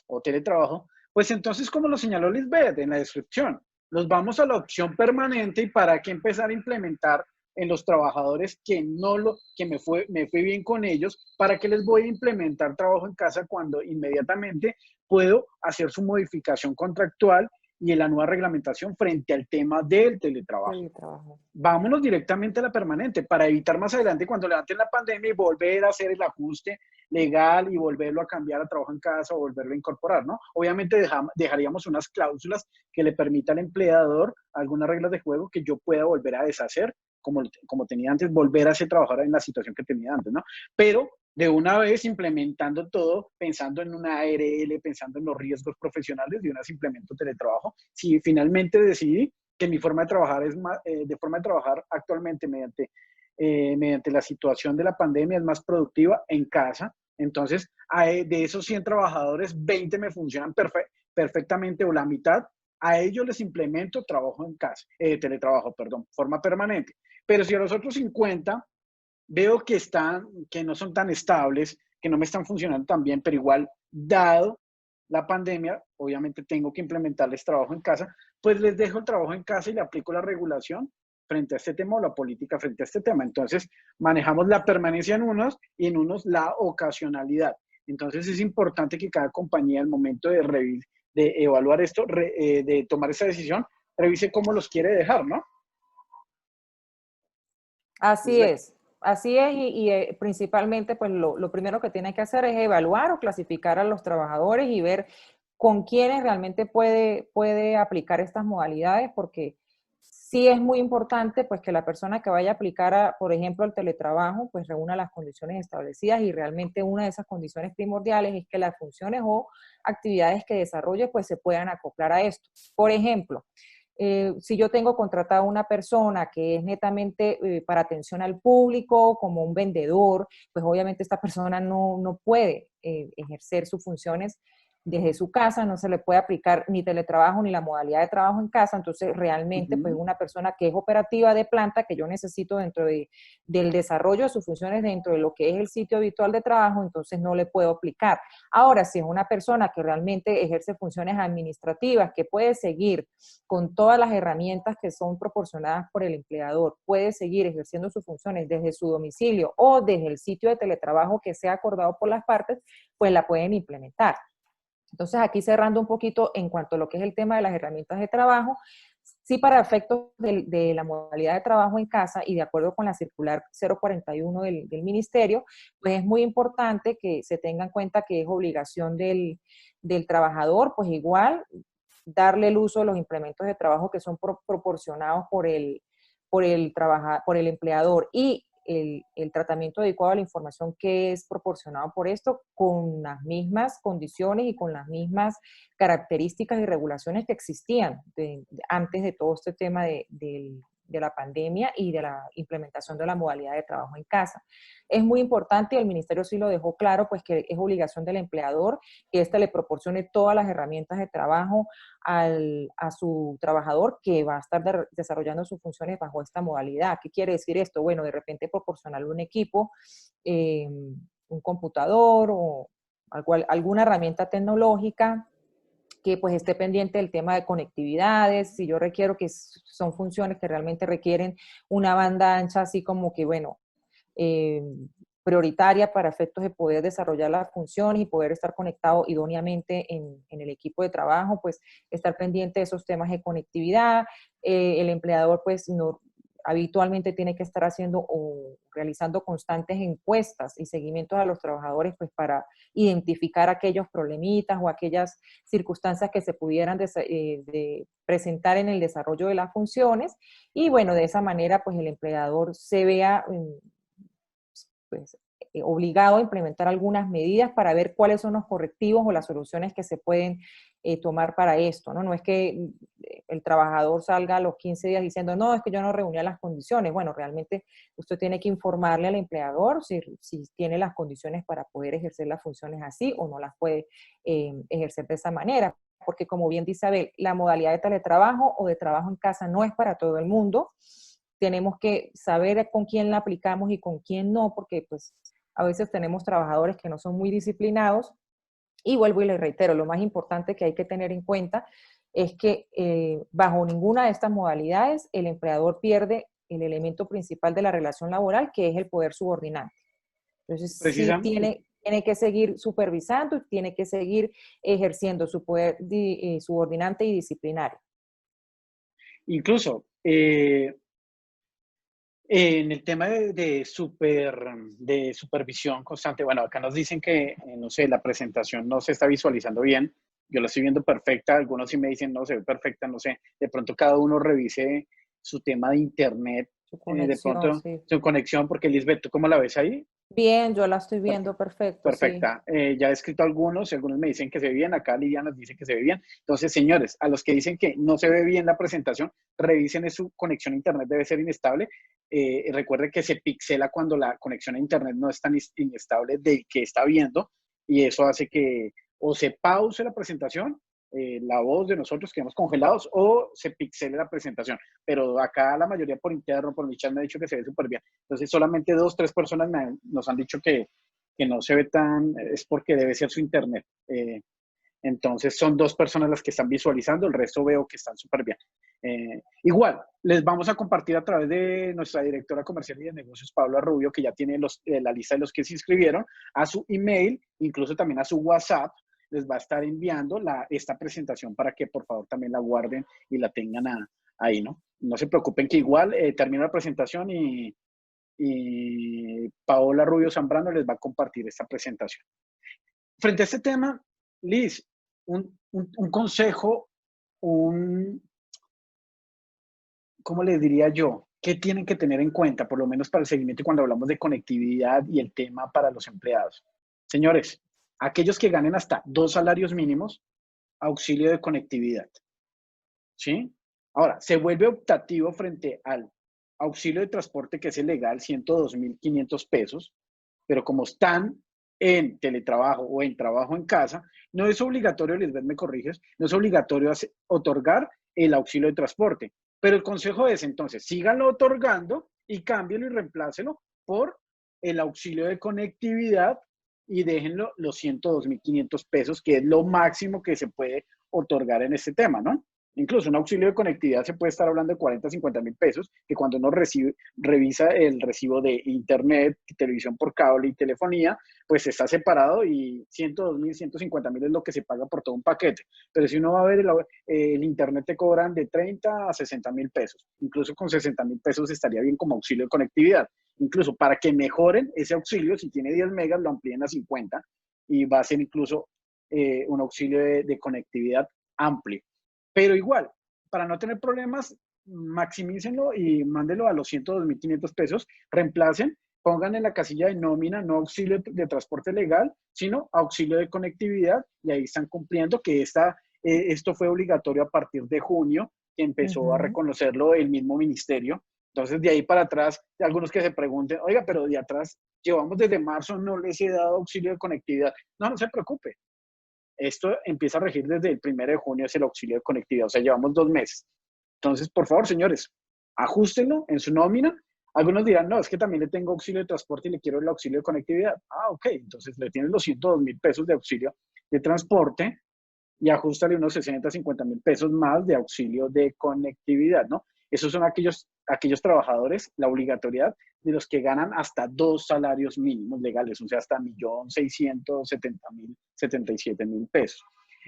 o teletrabajo, pues entonces, como lo señaló Lisbeth en la descripción, nos vamos a la opción permanente y para qué empezar a implementar en los trabajadores que me fue bien con ellos, para qué les voy a implementar trabajo en casa cuando inmediatamente puedo hacer su modificación contractual y en la nueva reglamentación frente al tema del teletrabajo. Teletrabajo. Vámonos directamente a la permanente para evitar más adelante cuando levanten la pandemia y volver a hacer el ajuste legal y volverlo a cambiar a trabajo en casa o volverlo a incorporar, ¿no? Obviamente dejaríamos unas cláusulas que le permita al empleador algunas reglas de juego que yo pueda volver a deshacer como tenía antes, volver a ser trabajador en la situación que tenía antes, ¿no? Pero de una vez implementando todo, pensando en una ARL, pensando en los riesgos profesionales, de una vez implemento teletrabajo. Si finalmente decidí que mi forma de trabajar es más, de forma de trabajar actualmente mediante la situación de la pandemia es más productiva en casa. Entonces, de esos 100 trabajadores, 20 me funcionan perfectamente o la mitad. A ellos les implemento trabajo en casa, teletrabajo, perdón, forma permanente. Pero si a los otros 50 veo que no son tan estables, que no me están funcionando tan bien, pero igual, dado la pandemia, obviamente tengo que implementarles trabajo en casa, pues les dejo el trabajo en casa y le aplico la regulación frente a este tema o la política frente a este tema. Entonces, manejamos la permanencia en unos y en unos la ocasionalidad. Entonces, es importante que cada compañía, al momento de evaluar esto, de tomar esa decisión, revise cómo los quiere dejar, ¿no? Así es principalmente pues lo primero que tiene que hacer es evaluar o clasificar a los trabajadores y ver con quiénes realmente puede aplicar estas modalidades, porque Sí es muy importante pues que la persona que vaya a aplicar, por ejemplo, el teletrabajo, pues reúna las condiciones establecidas y realmente una de esas condiciones primordiales es que las funciones o actividades que desarrolle pues se puedan acoplar a esto. Por ejemplo, si yo tengo contratada una persona que es netamente para atención al público, como un vendedor, pues obviamente esta persona no puede ejercer sus funciones desde su casa, no se le puede aplicar ni teletrabajo ni la modalidad de trabajo en casa, entonces realmente pues una persona que es operativa de planta, que yo necesito dentro del desarrollo de sus funciones dentro de lo que es el sitio habitual de trabajo, entonces no le puedo aplicar. Ahora, si es una persona que realmente ejerce funciones administrativas, que puede seguir con todas las herramientas que son proporcionadas por el empleador, puede seguir ejerciendo sus funciones desde su domicilio o desde el sitio de teletrabajo que sea acordado por las partes, pues la pueden implementar. Entonces, aquí cerrando un poquito en cuanto a lo que es el tema de las herramientas de trabajo, sí para efectos de la modalidad de trabajo en casa y de acuerdo con la circular 041 del ministerio, pues es muy importante que se tenga en cuenta que es obligación del trabajador, pues igual darle el uso de los implementos de trabajo que son proporcionados por el empleador y el tratamiento adecuado a la información que es proporcionado por esto con las mismas condiciones y con las mismas características y regulaciones que existían antes de todo este tema de la pandemia y de la implementación de la modalidad de trabajo en casa. Es muy importante, y el ministerio sí lo dejó claro, pues que es obligación del empleador que éste le proporcione todas las herramientas de trabajo a su trabajador que va a estar desarrollando sus funciones bajo esta modalidad. ¿Qué quiere decir esto? Bueno, de repente proporcionarle un equipo, un computador o alguna herramienta tecnológica que pues esté pendiente del tema de conectividades, si yo requiero que son funciones que realmente requieren una banda ancha, así como que, bueno, eh, prioritaria para efectos de poder desarrollar las funciones y poder estar conectado idóneamente en el equipo de trabajo, pues estar pendiente de esos temas de conectividad. El empleador pues no, habitualmente tiene que estar haciendo o realizando constantes encuestas y seguimientos a los trabajadores pues para identificar aquellos problemitas o aquellas circunstancias que se pudieran de presentar en el desarrollo de las funciones y bueno, de esa manera pues el empleador se vea pues, obligado a implementar algunas medidas para ver cuáles son los correctivos o las soluciones que se pueden tomar para esto, ¿no? No es que el trabajador salga a los 15 días diciendo, no, es que yo no reunía las condiciones. Bueno, realmente usted tiene que informarle al empleador si tiene las condiciones para poder ejercer las funciones así o no las puede ejercer de esa manera. Porque como bien dice Abel, la modalidad de teletrabajo o de trabajo en casa no es para todo el mundo. Tenemos que saber con quién la aplicamos y con quién no, porque pues a veces tenemos trabajadores que no son muy disciplinados. Y vuelvo y les reitero, lo más importante que hay que tener en cuenta es que bajo ninguna de estas modalidades el empleador pierde el elemento principal de la relación laboral, que es el poder subordinante. Entonces, sí Precisamente, tiene que seguir supervisando y tiene que seguir ejerciendo su poder subordinante y disciplinario. incluso en el tema de supervisión constante, bueno, acá nos dicen que, no sé, la presentación no se está visualizando bien. Yo la estoy viendo perfecta, algunos sí me dicen no se ve perfecta, no sé. De pronto cada uno revise su tema de internet, Su de conexión, pronto sí. su conexión, porque Lisbeth, ¿tú cómo la ves ahí? Bien, yo la estoy viendo perfecto, sí. Perfecta. Ya he escrito algunos y algunos me dicen que se ve bien. Acá Lidia nos dice que se ve bien. Entonces, señores, a los que dicen que no se ve bien la presentación, revisen su conexión a Internet, debe ser inestable. Recuerde que se pixela cuando la conexión a Internet no es tan inestable del que está viendo y eso hace que o se pause la presentación, la voz de nosotros quedamos congelados o se pixele la presentación. Pero acá la mayoría por interno, por mi chat me ha dicho que se ve súper bien. Entonces, solamente 2, 3 personas nos han dicho que no se ve tan, es porque debe ser su internet. Entonces son 2 personas las que están visualizando, el resto veo que están súper bien. Igual, les vamos a compartir a través de nuestra directora comercial y de negocios, Paula Rubio, que ya tiene la lista de los que se inscribieron, a su email, incluso también a su WhatsApp, les va a estar enviando esta presentación para que por favor también la guarden y la tengan ahí, ¿no? No se preocupen que igual termino la presentación y Paola Rubio Zambrano les va a compartir esta presentación. Frente a este tema, Liz, un consejo, un, ¿cómo les diría yo? ¿Qué tienen que tener en cuenta, por lo menos para el seguimiento cuando hablamos de conectividad y el tema para los empleados? Señores, aquellos que ganen hasta 2 salarios mínimos, auxilio de conectividad, ¿sí? Ahora, se vuelve optativo frente al auxilio de transporte, que es el legal, 102.500 pesos, pero como están en teletrabajo o en trabajo en casa, no es obligatorio, Lisbeth, me corriges, no es obligatorio otorgar el auxilio de transporte. Pero el consejo es entonces, síganlo otorgando y cámbienlo y reemplácelo por el auxilio de conectividad y déjenlo los 102.500 pesos, que es lo máximo que se puede otorgar en este tema, ¿no? Incluso un auxilio de conectividad se puede estar hablando de 40, 50 mil pesos, que cuando uno revisa el recibo de internet, televisión por cable y telefonía, pues está separado y 102.000, 150.000 es lo que se paga por todo un paquete. Pero si uno va a ver el internet, te cobran de 30 a 60.000 pesos. Incluso con 60.000 pesos estaría bien como auxilio de conectividad. Incluso para que mejoren ese auxilio, si tiene 10 megas, lo amplíen a 50 y va a ser incluso un auxilio de conectividad amplio. Pero igual, para no tener problemas, maximícenlo y mándenlo a los 102.500 pesos, reemplacen, pongan en la casilla de nómina no auxilio de transporte legal, sino auxilio de conectividad, y ahí están cumpliendo que esto fue obligatorio a partir de junio, que empezó a reconocerlo el mismo ministerio. Entonces, de ahí para atrás, algunos que se pregunten, oiga, pero de atrás, llevamos desde marzo, no les he dado auxilio de conectividad. No, no se preocupe, esto empieza a regir desde el 1 de junio, es el auxilio de conectividad, o sea, llevamos 2 meses. Entonces, por favor, señores, ajustenlo en su nómina. Algunos dirán, no, es que también le tengo auxilio de transporte y le quiero el auxilio de conectividad. Ah, ok, entonces le tienes los 102.000 pesos de auxilio de transporte y ajustale unos 60, 50.000 pesos más de auxilio de conectividad, ¿no? Esos son aquellos trabajadores, la obligatoriedad de los que ganan hasta 2 salarios mínimos legales, o sea, hasta 1.670.077.000 pesos.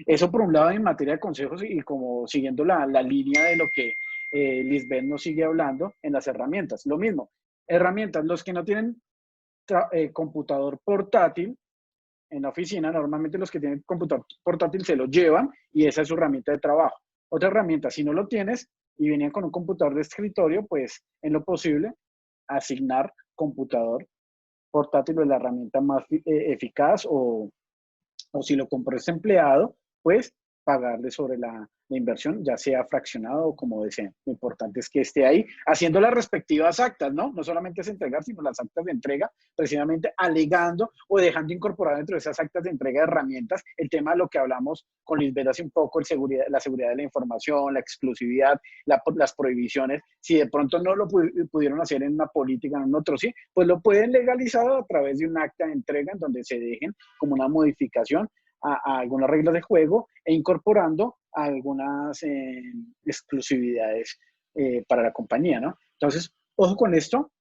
Eso por un lado en materia de consejos y como siguiendo la línea de lo que Lisbeth nos sigue hablando en las herramientas. Lo mismo, herramientas, los que no tienen computador portátil, en la oficina, normalmente los que tienen computador portátil se lo llevan y esa es su herramienta de trabajo. Otra herramienta, si no lo tienes y venían con un computador de escritorio, pues en lo posible asignar computador portátil es la herramienta más eficaz o si lo compró ese empleado, pues pagarle sobre la inversión, ya sea fraccionado o como deseen. Lo importante es que esté ahí haciendo las respectivas actas, ¿no? No solamente es entregar, sino las actas de entrega, precisamente alegando o dejando incorporar dentro de esas actas de entrega de herramientas el tema de lo que hablamos con Lisbeth hace un poco, la seguridad de la información, la exclusividad, las prohibiciones. Si de pronto no lo pudieron hacer en una política, en otro sí, pues lo pueden legalizar a través de un acta de entrega en donde se dejen como una modificación a algunas reglas de juego e incorporando algunas exclusividades para la compañía, ¿no? Entonces, ojo con esto.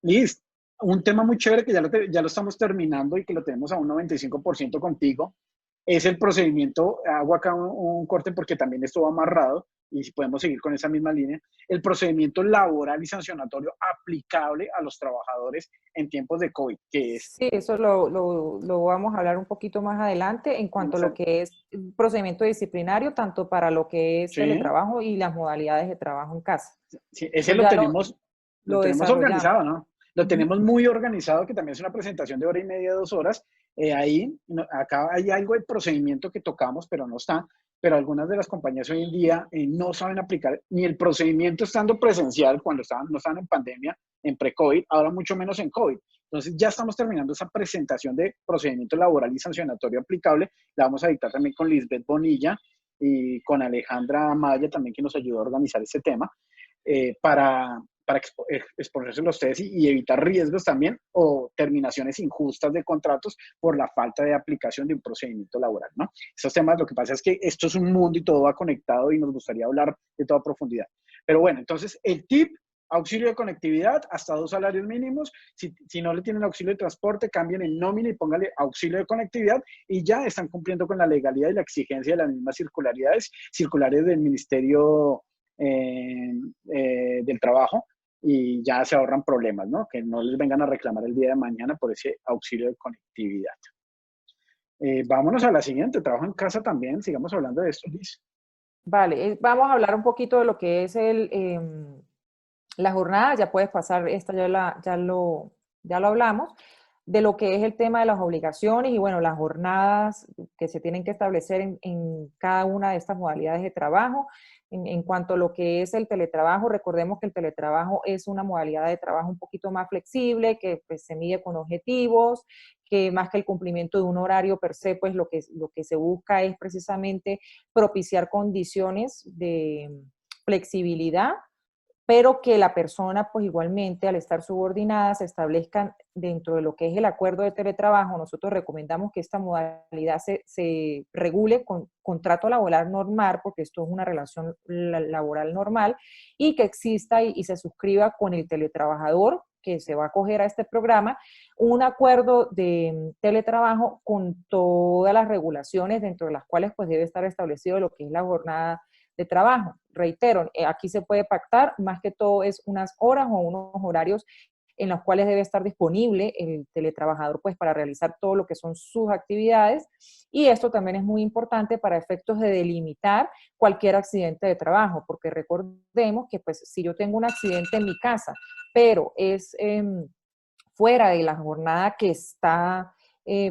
Liz, un tema muy chévere que ya lo estamos terminando y que lo tenemos a un 95% contigo, es el procedimiento, hago acá un corte porque también esto va amarrado y si podemos seguir con esa misma línea, el procedimiento laboral y sancionatorio aplicable a los trabajadores en tiempos de COVID, que es... Sí, eso lo vamos a hablar un poquito más adelante en cuanto a lo que es procedimiento disciplinario, tanto para lo que es Sí, teletrabajo y las modalidades de trabajo en casa. sí, Eso ese ya lo lo tenemos desarrollamos. organizado, ¿no? Lo tenemos muy organizado, que también es una presentación de 1 hora y media, 2 horas. Ahí, acá hay algo de procedimiento que tocamos, pero no está. Pero algunas de las compañías hoy en día no saben aplicar ni el procedimiento estando presencial cuando no estaban en pandemia, en pre-COVID, ahora mucho menos en COVID. Entonces ya estamos terminando esa presentación de procedimiento laboral y sancionatorio aplicable. La vamos a dictar también con Lisbeth Bonilla y con Alejandra Maya también, que nos ayudó a organizar este tema, para exponérselo a ustedes y evitar riesgos también o terminaciones injustas de contratos por la falta de aplicación de un procedimiento laboral, ¿no? Esos temas, lo que pasa es que esto es un mundo y todo va conectado y nos gustaría hablar de toda profundidad. Pero bueno, entonces el tip: auxilio de conectividad hasta 2 salarios mínimos. Si no le tienen auxilio de transporte, cambien en nómina y póngale auxilio de conectividad y ya están cumpliendo con la legalidad y la exigencia de las mismas circulares del Ministerio del Trabajo, y ya se ahorran problemas, ¿no? Que no les vengan a reclamar el día de mañana por ese auxilio de conectividad. Vámonos a la siguiente, trabajo en casa también, sigamos hablando de esto, Liz. Vale, vamos a hablar un poquito de lo que es la jornada, ya puedes pasar, esta ya lo hablamos, de lo que es el tema de las obligaciones y bueno, las jornadas que se tienen que establecer en cada una de estas modalidades de trabajo. En cuanto a lo que es el teletrabajo, recordemos que el teletrabajo es una modalidad de trabajo un poquito más flexible, que pues, se mide con objetivos, que más que el cumplimiento de un horario per se, pues lo que se busca es precisamente propiciar condiciones de flexibilidad, pero que la persona, pues igualmente, al estar subordinada, se establezcan dentro de lo que es el acuerdo de teletrabajo. Nosotros recomendamos que esta modalidad se regule con contrato laboral normal, porque esto es una relación laboral normal, y que exista y se suscriba con el teletrabajador que se va a acoger a este programa, un acuerdo de teletrabajo con todas las regulaciones dentro de las cuales pues debe estar establecido lo que es la jornada de trabajo. Reitero, aquí se puede pactar, más que todo es unas horas o unos horarios en los cuales debe estar disponible el teletrabajador pues para realizar todo lo que son sus actividades, y esto también es muy importante para efectos de delimitar cualquier accidente de trabajo, porque recordemos que pues si yo tengo un accidente en mi casa, pero es fuera de la jornada que está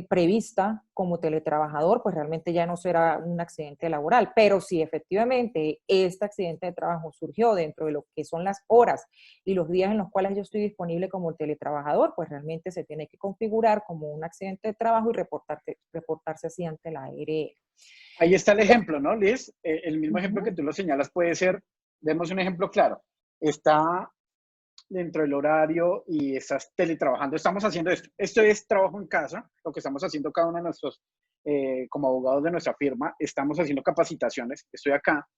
prevista como teletrabajador, pues realmente ya no será un accidente laboral. Pero si efectivamente este accidente de trabajo surgió dentro de lo que son las horas y los días en los cuales yo estoy disponible como teletrabajador, pues realmente se tiene que configurar como un accidente de trabajo y reportarse así ante la ARL. Ahí está el ejemplo, ¿no, Liz? El mismo ejemplo que tú lo señalas puede ser, demos un ejemplo claro, está dentro del horario y estás teletrabajando, estamos haciendo esto. Esto es trabajo en casa, lo que estamos haciendo cada uno de nosotros como abogados de nuestra firma, estamos haciendo capacitaciones, estoy acá,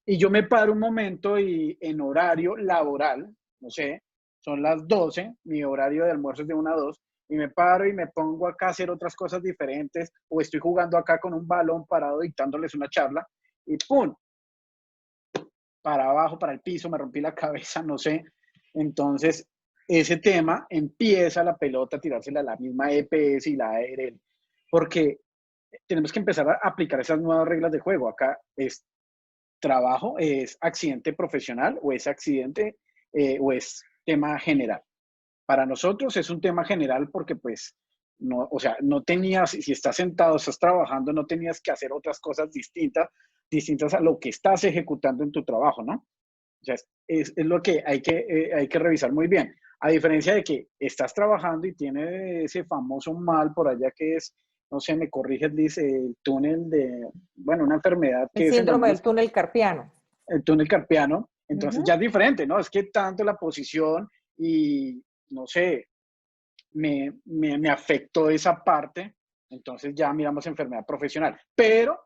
y yo me paro un momento y en horario laboral, no sé, son las 12, mi horario de almuerzo es de 1 a 2, y me paro y me pongo acá a hacer otras cosas diferentes, o estoy jugando acá con un balón parado dictándoles una charla, y ¡pum! Para abajo, para el piso, me rompí la cabeza, no sé. Entonces, ese tema empieza la pelota a tirársela a la misma EPS y la ARL, porque tenemos que empezar a aplicar esas nuevas reglas de juego. Acá es trabajo, es accidente profesional o es accidente o es tema general. Para nosotros es un tema general porque pues no, o sea, no tenías, si estás sentado, estás trabajando, no tenías que hacer otras cosas distintas a lo que estás ejecutando en tu trabajo, ¿no? O sea, es lo que hay que revisar muy bien. A diferencia de que estás trabajando y tiene ese famoso mal por allá que es, no sé, me corriges, dice, el túnel de, bueno, una enfermedad El que es en las síndrome del manos, túnel carpiano. el túnel carpiano, Uh entonces ya -huh. es diferente, ¿no? Es que tanto la posición y, no sé, me afectó esa parte, entonces ya miramos enfermedad profesional. Pero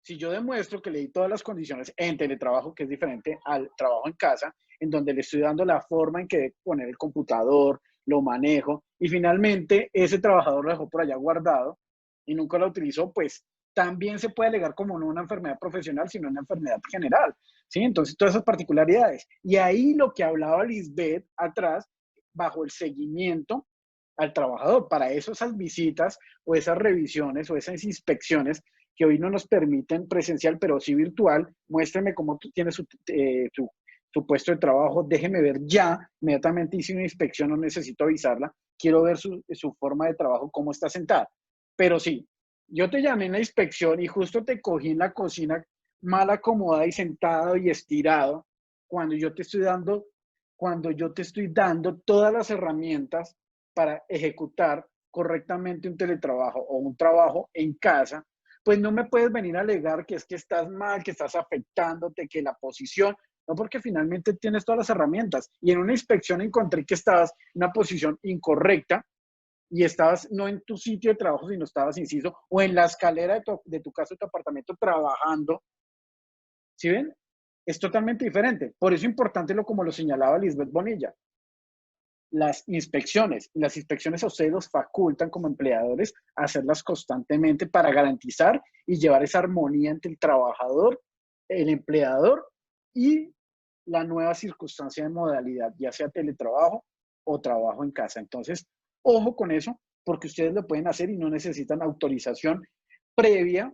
si yo demuestro que le di todas las condiciones en teletrabajo, que es diferente al trabajo en casa, en donde le estoy dando la forma en que debe poner el computador, lo manejo, y finalmente ese trabajador lo dejó por allá guardado y nunca lo utilizó, pues también se puede alegar como no una enfermedad profesional, sino una enfermedad general, ¿sí? Entonces, todas esas particularidades. Y ahí lo que hablaba Lisbeth atrás, bajo el seguimiento al trabajador, para eso esas visitas o esas revisiones o esas inspecciones que hoy no nos permiten presencial, pero sí virtual, muéstrame cómo tú tienes tu puesto de trabajo, déjeme ver ya, inmediatamente hice una inspección, no necesito avisarla, quiero ver su forma de trabajo, cómo está sentada. Pero sí, yo te llamé en la inspección y justo te cogí en la cocina mal acomodada y sentado y estirado, cuando yo te estoy dando, cuando yo te estoy dando todas las herramientas para ejecutar correctamente un teletrabajo o un trabajo en casa, pues no me puedes venir a alegar que es que estás mal, que estás afectándote, que la posición, no, porque finalmente tienes todas las herramientas. Y en una inspección encontré que estabas en una posición incorrecta y estabas no en tu sitio de trabajo, sino estabas, inciso, o en la escalera de tu casa, de tu apartamento, trabajando. ¿Sí ven? Es totalmente diferente. Por eso es importante, como lo señalaba Lisbeth Bonilla, las inspecciones a ustedes los facultan como empleadores a hacerlas constantemente para garantizar y llevar esa armonía entre el trabajador, el empleador y la nueva circunstancia de modalidad, ya sea teletrabajo o trabajo en casa. Entonces, ojo con eso, porque ustedes lo pueden hacer y no necesitan autorización previa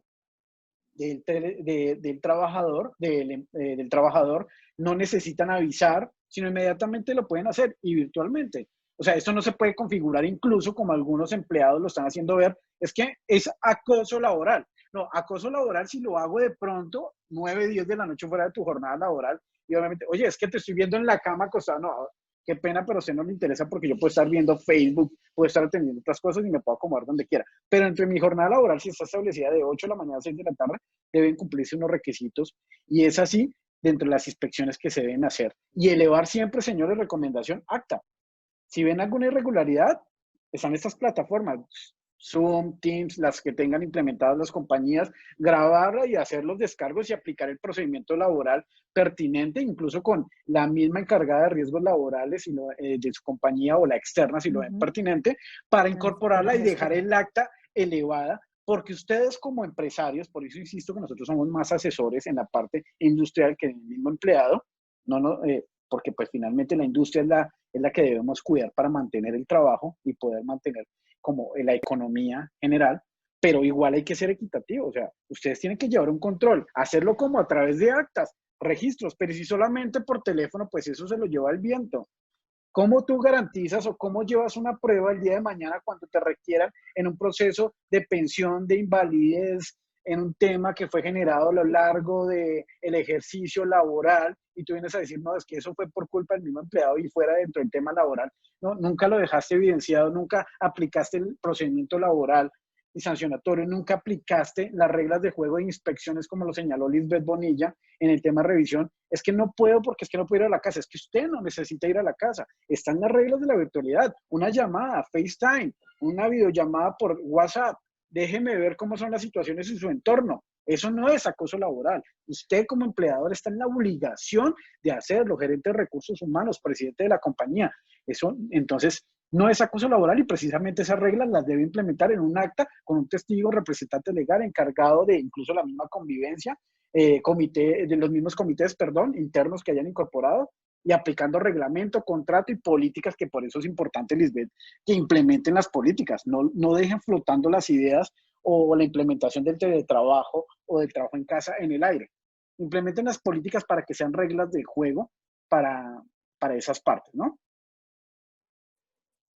del trabajador no necesitan avisar, sino inmediatamente lo pueden hacer y virtualmente. O sea, esto no se puede configurar incluso como algunos empleados lo están haciendo ver, es que es acoso laboral. No, acoso laboral si lo hago de pronto 9, 10 de la noche fuera de tu jornada laboral y obviamente, oye, es que te estoy viendo en la cama acostado, no, qué pena, pero a usted no le interesa porque yo puedo estar viendo Facebook, puedo estar atendiendo otras cosas y me puedo acomodar donde quiera. Pero entre mi jornada laboral, si está establecida de 8 de la mañana a 6 de la tarde, deben cumplirse unos requisitos y es así dentro de las inspecciones que se deben hacer. Y elevar siempre, señores, recomendación acta. Si ven alguna irregularidad, están estas plataformas, Zoom, Teams, las que tengan implementadas las compañías, grabarla y hacer los descargos y aplicar el procedimiento laboral pertinente, incluso con la misma encargada de riesgos laborales de su compañía o la externa, si lo ven pertinente, para incorporarla y dejar el acta elevada, porque ustedes como empresarios, por eso insisto que nosotros somos más asesores en la parte industrial que el mismo empleado, porque pues finalmente la industria es la que debemos cuidar para mantener el trabajo y poder mantener como la economía general, pero igual hay que ser equitativo, o sea, ustedes tienen que llevar un control, hacerlo como a través de actas, registros, pero si solamente por teléfono, pues eso se lo lleva el viento. ¿Cómo tú garantizas o cómo llevas una prueba el día de mañana cuando te requieran en un proceso de pensión, de invalidez, en un tema que fue generado a lo largo del ejercicio laboral y tú vienes a decir, no, es que eso fue por culpa del mismo empleado y fuera dentro del tema laboral? No, nunca lo dejaste evidenciado, nunca aplicaste el procedimiento laboral y sancionatorio, nunca aplicaste las reglas de juego de inspecciones como lo señaló Lisbeth Bonilla en el tema de revisión. Es que no puedo porque es que no puedo ir a la casa, es que usted no necesita ir a la casa, están las reglas de la virtualidad, una llamada, FaceTime, una videollamada por WhatsApp, déjeme ver cómo son las situaciones en su entorno. Eso no es acoso laboral. Usted como empleador está en la obligación de hacerlo, gerente de recursos humanos, presidente de la compañía. Eso, entonces, no es acoso laboral y precisamente esas reglas las debe implementar en un acta con un testigo representante legal encargado de incluso la misma convivencia, de los mismos comités, perdón, internos que hayan incorporado y aplicando reglamento, contrato y políticas, que por eso es importante, Lisbeth, que implementen las políticas, no dejen flotando las ideas o la implementación del teletrabajo o del trabajo en casa en el aire. Implementen las políticas para que sean reglas de juego para esas partes, ¿no?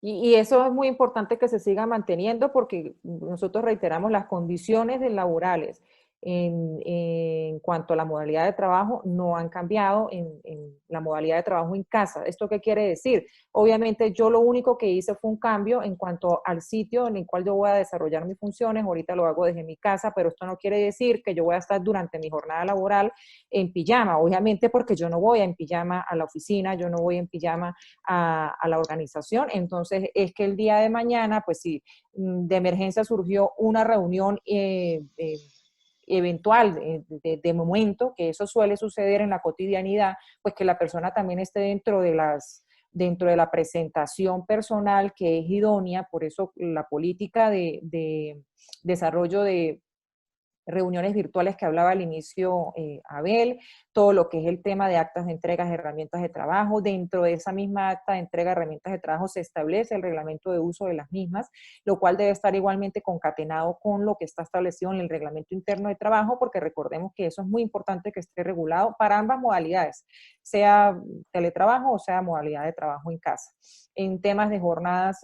Y eso es muy importante que se siga manteniendo porque nosotros reiteramos las condiciones laborales en cuanto a la modalidad de trabajo no han cambiado en la modalidad de trabajo en casa. ¿Esto qué quiere decir? Obviamente yo lo único que hice fue un cambio en cuanto al sitio en el cual yo voy a desarrollar mis funciones. Ahorita lo hago desde mi casa, pero esto no quiere decir que yo voy a estar durante mi jornada laboral en pijama, obviamente porque yo no voy en pijama a la oficina, yo no voy en pijama a la organización. Entonces es que el día de mañana, pues si de emergencia surgió una reunión eventual, de momento, que eso suele suceder en la cotidianidad, pues que la persona también esté dentro de la presentación personal que es idónea. Por eso la política de desarrollo de reuniones virtuales que hablaba al inicio Abel, todo lo que es el tema de actas de entregas de herramientas de trabajo. Dentro de esa misma acta de entrega de herramientas de trabajo se establece el reglamento de uso de las mismas, lo cual debe estar igualmente concatenado con lo que está establecido en el reglamento interno de trabajo, porque recordemos que eso es muy importante que esté regulado para ambas modalidades, sea teletrabajo o sea modalidad de trabajo en casa. En temas de jornadas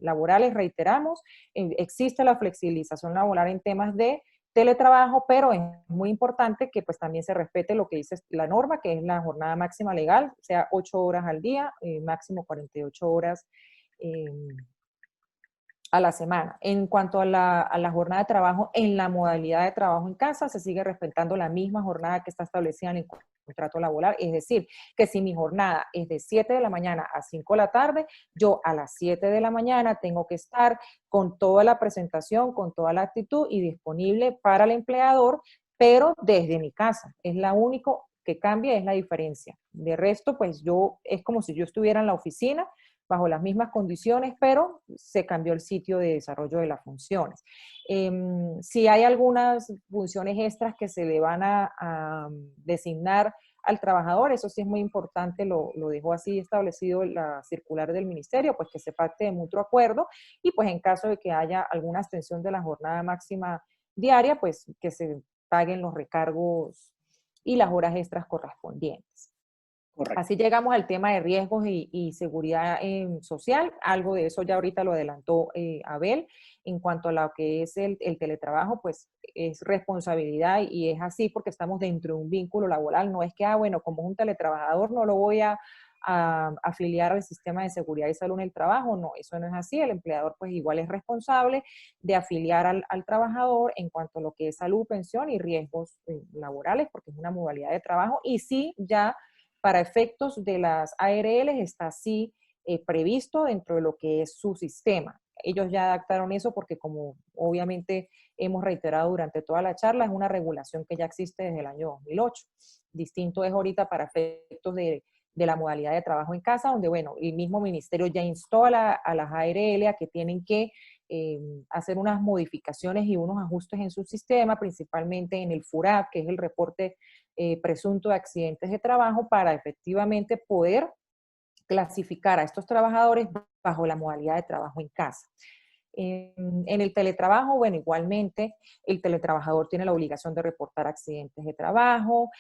laborales, reiteramos, existe la flexibilización laboral en temas de teletrabajo, pero es muy importante que pues también se respete lo que dice la norma, que es la jornada máxima legal, sea 8 horas al día, máximo 48 horas a la semana. En cuanto a la jornada de trabajo, en la modalidad de trabajo en casa, se sigue respetando la misma jornada que está establecida en el contrato laboral, es decir, que si mi jornada es de 7 de la mañana a 5 de la tarde, yo a las 7 de la mañana tengo que estar con toda la presentación, con toda la actitud y disponible para el empleador, pero desde mi casa. Es la único que cambia, es la diferencia. De resto, pues es como si yo estuviera en la oficina, bajo las mismas condiciones, pero se cambió el sitio de desarrollo de las funciones. Si hay algunas funciones extras que se le van a designar al trabajador, eso sí es muy importante, lo dejó así establecido la circular del ministerio, pues que se pacte de mutuo acuerdo y pues en caso de que haya alguna extensión de la jornada máxima diaria, pues que se paguen los recargos y las horas extras correspondientes. Correcto. Así llegamos al tema de riesgos y seguridad social. Algo de eso ya ahorita lo adelantó Abel. En cuanto a lo que es el teletrabajo, pues es responsabilidad y es así porque estamos dentro de un vínculo laboral. No es que, bueno, como es un teletrabajador no lo voy a afiliar al sistema de seguridad y salud en el trabajo. No, eso no es así. El empleador pues igual es responsable de afiliar al trabajador en cuanto a lo que es salud, pensión y riesgos laborales, porque es una modalidad de trabajo. Y sí, ya para efectos de las ARL está así previsto dentro de lo que es su sistema. Ellos ya adaptaron eso porque como obviamente hemos reiterado durante toda la charla, es una regulación que ya existe desde el año 2008. Distinto es ahorita para efectos de la modalidad de trabajo en casa, donde, bueno, el mismo ministerio ya instó a las ARL a que tienen que hacer unas modificaciones y unos ajustes en su sistema, principalmente en el FURAT, que es el reporte presunto de accidentes de trabajo, para efectivamente poder clasificar a estos trabajadores bajo la modalidad de trabajo en casa. En el teletrabajo, bueno, igualmente el teletrabajador tiene la obligación de reportar accidentes de trabajo,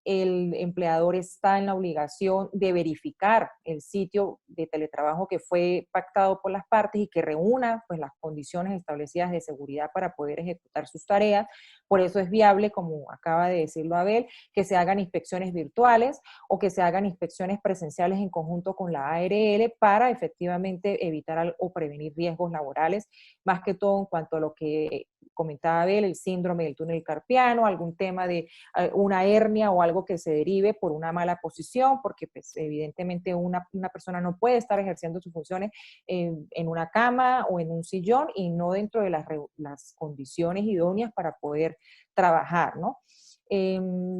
el empleador está en la obligación de verificar el sitio de teletrabajo que fue pactado por las partes y que reúna pues, las condiciones establecidas de seguridad para poder ejecutar sus tareas. Por eso es viable, como acaba de decirlo Abel, que se hagan inspecciones virtuales o que se hagan inspecciones presenciales en conjunto con la ARL para efectivamente evitar o prevenir riesgos laborales, más que todo en cuanto a lo que comentaba Abel, el síndrome del túnel carpiano, algún tema de una hernia o algo que se derive por una mala posición, porque pues, evidentemente una persona no puede estar ejerciendo sus funciones en una cama o en un sillón y no dentro de las condiciones idóneas para poder trabajar, ¿no?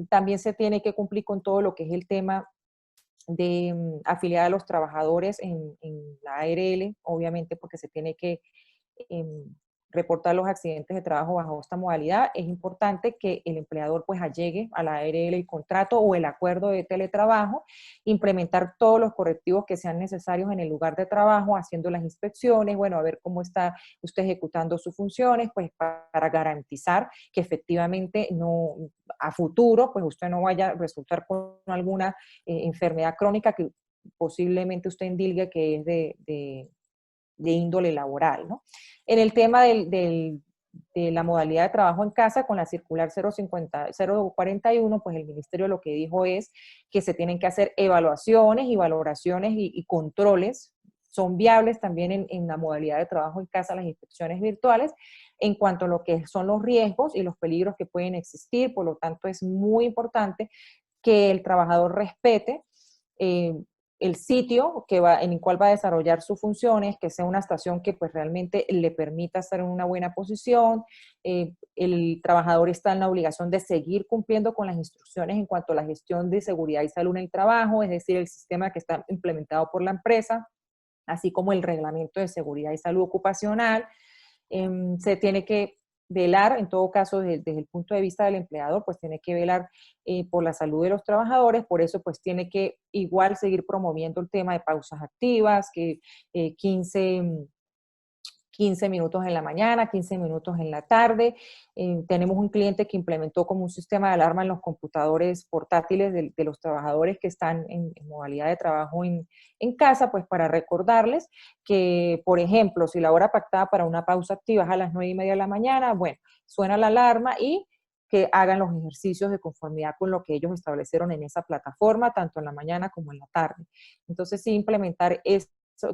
También se tiene que cumplir con todo lo que es el tema de afiliar a los trabajadores en la ARL, obviamente porque se tiene que reportar los accidentes de trabajo bajo esta modalidad. Es importante que el empleador pues allegue a la ARL el contrato o el acuerdo de teletrabajo, implementar todos los correctivos que sean necesarios en el lugar de trabajo, haciendo las inspecciones, bueno, a ver cómo está usted ejecutando sus funciones, pues para garantizar que efectivamente no, a futuro, pues usted no vaya a resultar con alguna enfermedad crónica que posiblemente usted indilgue que es de índole laboral, ¿no? En el tema de la modalidad de trabajo en casa, con la circular 041, pues el ministerio lo que dijo es que se tienen que hacer evaluaciones y valoraciones y controles. Son viables también en la modalidad de trabajo en casa las inspecciones virtuales en cuanto a lo que son los riesgos y los peligros que pueden existir. Por lo tanto, es muy importante que el trabajador respete el sitio en el cual va a desarrollar sus funciones, que sea una estación que pues realmente le permita estar en una buena posición. El trabajador está en la obligación de seguir cumpliendo con las instrucciones en cuanto a la gestión de seguridad y salud en el trabajo, es decir, el sistema que está implementado por la empresa, así como el reglamento de seguridad y salud ocupacional. Se tiene que velar, en todo caso, desde el punto de vista del empleador, pues tiene que velar por la salud de los trabajadores, por eso pues tiene que igual seguir promoviendo el tema de pausas activas, que 15 minutos en la mañana, 15 minutos en la tarde. Tenemos un cliente que implementó como un sistema de alarma en los computadores portátiles de los trabajadores que están en modalidad de trabajo en casa, pues para recordarles que, por ejemplo, si la hora pactada para una pausa activa es a las 9:30 de la mañana, bueno, suena la alarma y que hagan los ejercicios de conformidad con lo que ellos establecieron en esa plataforma, tanto en la mañana como en la tarde. Entonces, sí, implementar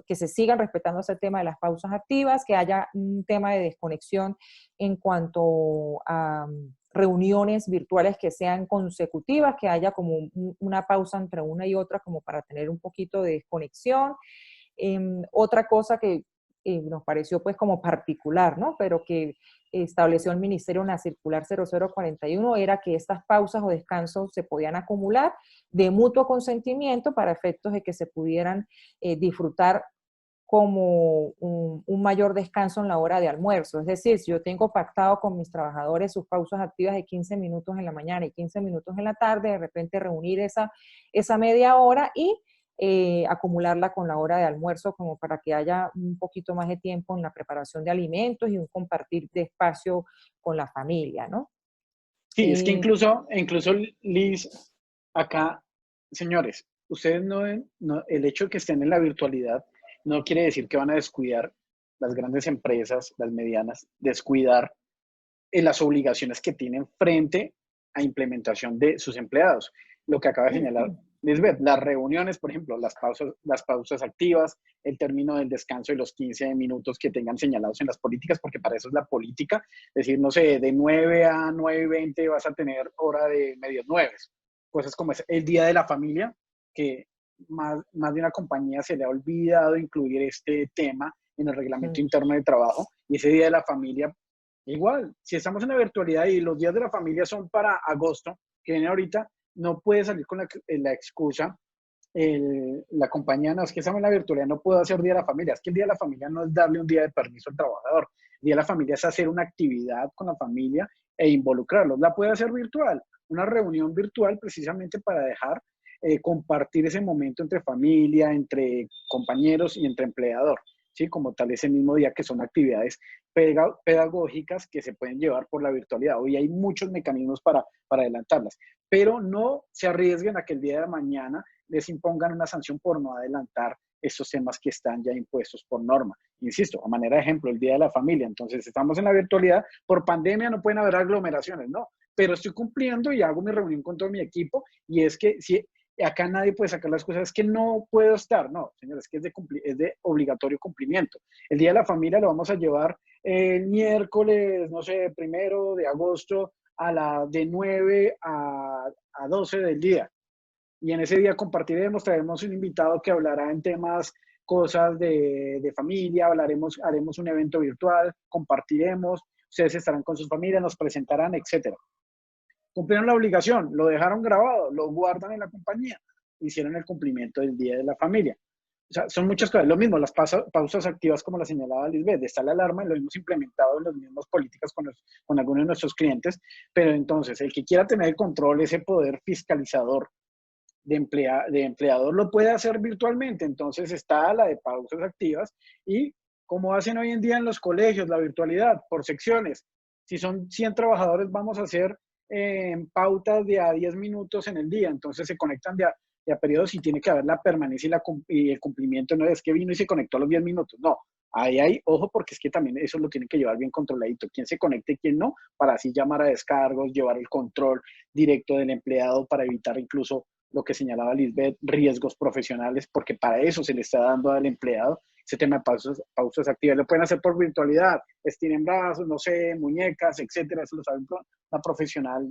que se sigan respetando ese tema de las pausas activas, que haya un tema de desconexión en cuanto a reuniones virtuales que sean consecutivas, que haya como una pausa entre una y otra como para tener un poquito de desconexión. Otra cosa que nos pareció pues como particular, ¿no? Pero que estableció el ministerio en la circular 0041 era que estas pausas o descansos se podían acumular de mutuo consentimiento para efectos de que se pudieran disfrutar como un mayor descanso en la hora de almuerzo. Es decir, si yo tengo pactado con mis trabajadores sus pausas activas de 15 minutos en la mañana y 15 minutos en la tarde, de repente reunir esa media hora y acumularla con la hora de almuerzo como para que haya un poquito más de tiempo en la preparación de alimentos y un compartir de espacio con la familia, ¿no? Sí, es que incluso Liz, acá, señores, ustedes el hecho de que estén en la virtualidad no quiere decir que van a descuidar las grandes empresas, las medianas, descuidar en las obligaciones que tienen frente a implementación de sus empleados. Lo que acaba de señalar Lisbeth, las reuniones, por ejemplo, las pausas activas, el término del descanso de los 15 minutos que tengan señalados en las políticas, porque para eso es la política. Es decir, no sé, de 9 a 9:20 vas a tener hora de medios 9. Cosas como es el Día de la Familia, que más de una compañía se le ha olvidado incluir este tema en el reglamento interno de trabajo, y ese Día de la Familia. Igual, si estamos en la virtualidad y los días de la familia son para agosto, que viene ahorita, no puede salir con la excusa, la compañía, no, es que estamos en la virtualidad, no puedo hacer día de la familia. Es que el día de la familia no es darle un día de permiso al trabajador. El día de la familia es hacer una actividad con la familia e involucrarlos. La puede hacer virtual, una reunión virtual precisamente para dejar compartir ese momento entre familia, entre compañeros y entre empleador. ¿Sí? Como tal ese mismo día, que son actividades pedagógicas que se pueden llevar por la virtualidad. Hoy hay muchos mecanismos para adelantarlas, pero no se arriesguen a que el día de mañana les impongan una sanción por no adelantar estos temas que están ya impuestos por norma. Insisto, a manera de ejemplo, el Día de la Familia. Entonces, estamos en la virtualidad, por pandemia no pueden haber aglomeraciones, no, pero estoy cumpliendo y hago mi reunión con todo mi equipo, y es que si acá nadie puede sacar las cosas, es que no puedo estar, no, señores, es que es de obligatorio cumplimiento. El Día de la Familia lo vamos a llevar el miércoles, no sé, 1 de agosto, de 9 a 12 del día. Y en ese día compartiremos, traeremos un invitado que hablará en temas, cosas de familia, haremos un evento virtual, compartiremos, ustedes estarán con sus familias, nos presentarán, etcétera. Cumplieron la obligación, lo dejaron grabado, lo guardan en la compañía, hicieron el cumplimiento del Día de la Familia. O sea, son muchas cosas. Lo mismo, las pausas activas, como la señalaba Lisbeth, está la alarma, lo hemos implementado en las mismas políticas con algunos de nuestros clientes, pero entonces el que quiera tener el control, ese poder fiscalizador de empleador, lo puede hacer virtualmente. Entonces está la de pausas activas, y como hacen hoy en día en los colegios, la virtualidad por secciones. Si son 100 trabajadores, vamos a hacer pautas de a 10 minutos en el día. Entonces se conectan de a periodos, y tiene que haber la permanencia y el cumplimiento. No es que vino y se conectó a los 10 minutos, no. Ahí hay, ojo, porque es que también eso lo tienen que llevar bien controladito, quién se conecta y quién no, para así llamar a descargos, llevar el control directo del empleado para evitar incluso lo que señalaba Lisbeth, riesgos profesionales, porque para eso se le está dando al empleado ese tema de pausas activas. Lo pueden hacer por virtualidad, estiren brazos, no sé, muñecas, etcétera. Eso lo sabe una profesional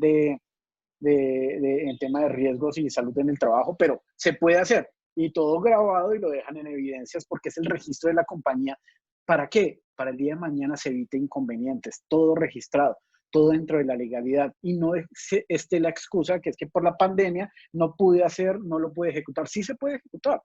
en tema de riesgos y salud en el trabajo, pero se puede hacer, y todo grabado, y lo dejan en evidencias porque es el registro de la compañía. ¿Para qué? Para el día de mañana se evite inconvenientes, todo registrado, todo dentro de la legalidad, y no esté la excusa que es que por la pandemia no pude hacer, no lo pude ejecutar. Sí se puede ejecutar.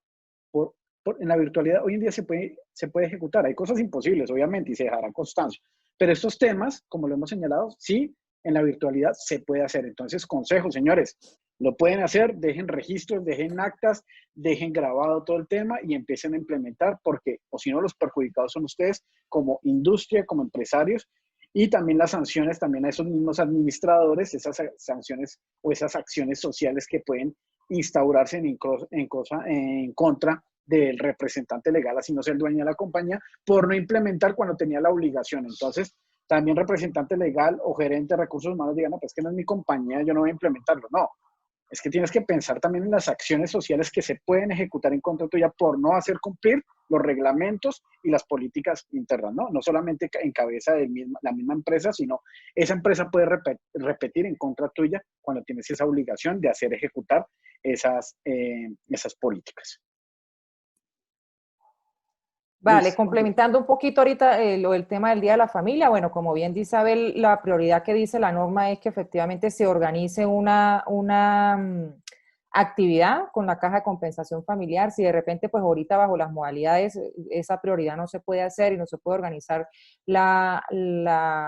En la virtualidad hoy en día se puede ejecutar. Hay cosas imposibles, obviamente, y se dejará constancia. Pero estos temas, como lo hemos señalado, sí, en la virtualidad se puede hacer. Entonces, consejo, señores, lo pueden hacer, dejen registros, dejen actas, dejen grabado todo el tema y empiecen a implementar, porque, o si no, los perjudicados son ustedes como industria, como empresarios, y también las sanciones también a esos mismos administradores, esas sanciones o esas acciones sociales que pueden instaurarse en contra del representante legal, así no sea el dueño de la compañía, por no implementar cuando tenía la obligación. Entonces, también representante legal o gerente de recursos humanos digan, no, pues que no es mi compañía, yo no voy a implementarlo. No, es que tienes que pensar también en las acciones sociales que se pueden ejecutar en contra tuya por no hacer cumplir los reglamentos y las políticas internas, ¿no? No solamente en cabeza de la misma empresa, sino esa empresa puede repetir en contra tuya cuando tienes esa obligación de hacer ejecutar esas políticas. Vale, complementando un poquito ahorita el tema del Día de la Familia, bueno, como bien dice Abel, la prioridad que dice la norma es que efectivamente se organice una actividad con la Caja de Compensación Familiar. Si de repente, pues ahorita bajo las modalidades, esa prioridad no se puede hacer y no se puede organizar la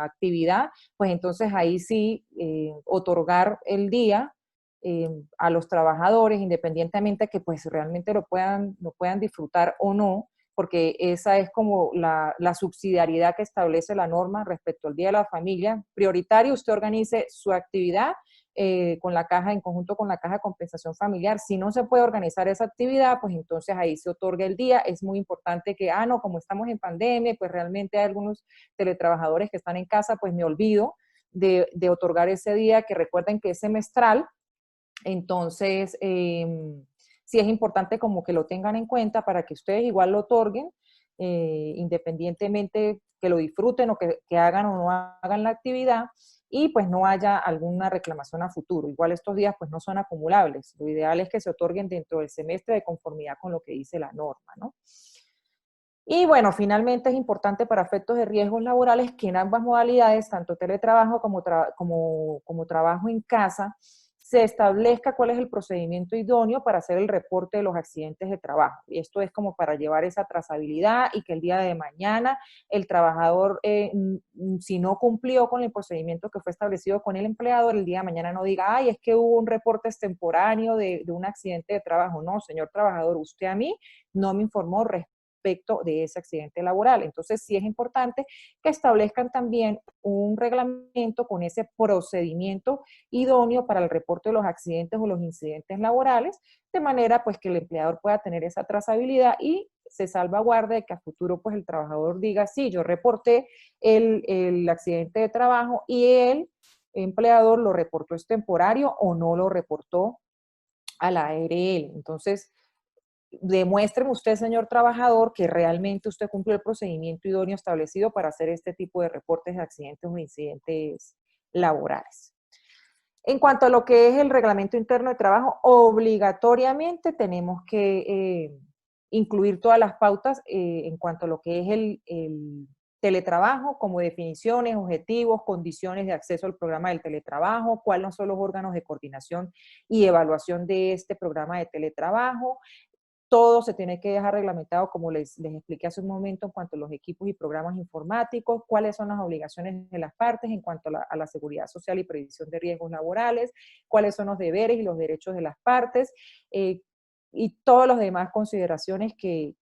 actividad, pues entonces ahí sí otorgar el día a los trabajadores, independientemente que pues realmente lo puedan disfrutar o no, porque esa es como la subsidiariedad que establece la norma respecto al Día de la Familia. Prioritario, usted organice su actividad con la caja, en conjunto con la caja de compensación familiar. Si no se puede organizar esa actividad, pues entonces ahí se otorga el día. Es muy importante que, no, como estamos en pandemia, pues realmente hay algunos teletrabajadores que están en casa, pues me olvido de otorgar ese día, que recuerden que es semestral. Entonces, sí es importante como que lo tengan en cuenta para que ustedes igual lo otorguen, independientemente que lo disfruten o que hagan o no hagan la actividad, y pues no haya alguna reclamación a futuro. Igual estos días pues no son acumulables. Lo ideal es que se otorguen dentro del semestre de conformidad con lo que dice la norma, ¿no? Y bueno, finalmente es importante para efectos de riesgos laborales que en ambas modalidades, tanto teletrabajo como trabajo en casa, se establezca cuál es el procedimiento idóneo para hacer el reporte de los accidentes de trabajo. Y esto es como para llevar esa trazabilidad y que el día de mañana el trabajador, si no cumplió con el procedimiento que fue establecido con el empleador, el día de mañana no diga, ay, es que hubo un reporte extemporáneo de un accidente de trabajo. No, señor trabajador, usted a mí no me informó respecto de ese accidente laboral. Entonces, sí es importante que establezcan también un reglamento con ese procedimiento idóneo para el reporte de los accidentes o los incidentes laborales, de manera pues que el empleador pueda tener esa trazabilidad y se salvaguarde de que a futuro pues el trabajador diga, sí, yo reporté el accidente de trabajo y el empleador lo reportó extemporáneo o no lo reportó a la ARL. Entonces, demuéstreme usted, señor trabajador, que realmente usted cumplió el procedimiento idóneo establecido para hacer este tipo de reportes de accidentes o incidentes laborales. En cuanto a lo que es el reglamento interno de trabajo, obligatoriamente tenemos que incluir todas las pautas en cuanto a lo que es el teletrabajo, como definiciones, objetivos, condiciones de acceso al programa del teletrabajo, cuáles son los órganos de coordinación y evaluación de este programa de teletrabajo. Todo se tiene que dejar reglamentado, como les expliqué hace un momento, en cuanto a los equipos y programas informáticos, cuáles son las obligaciones de las partes en cuanto a la seguridad social y previsión de riesgos laborales, cuáles son los deberes y los derechos de las partes, y todas las demás consideraciones que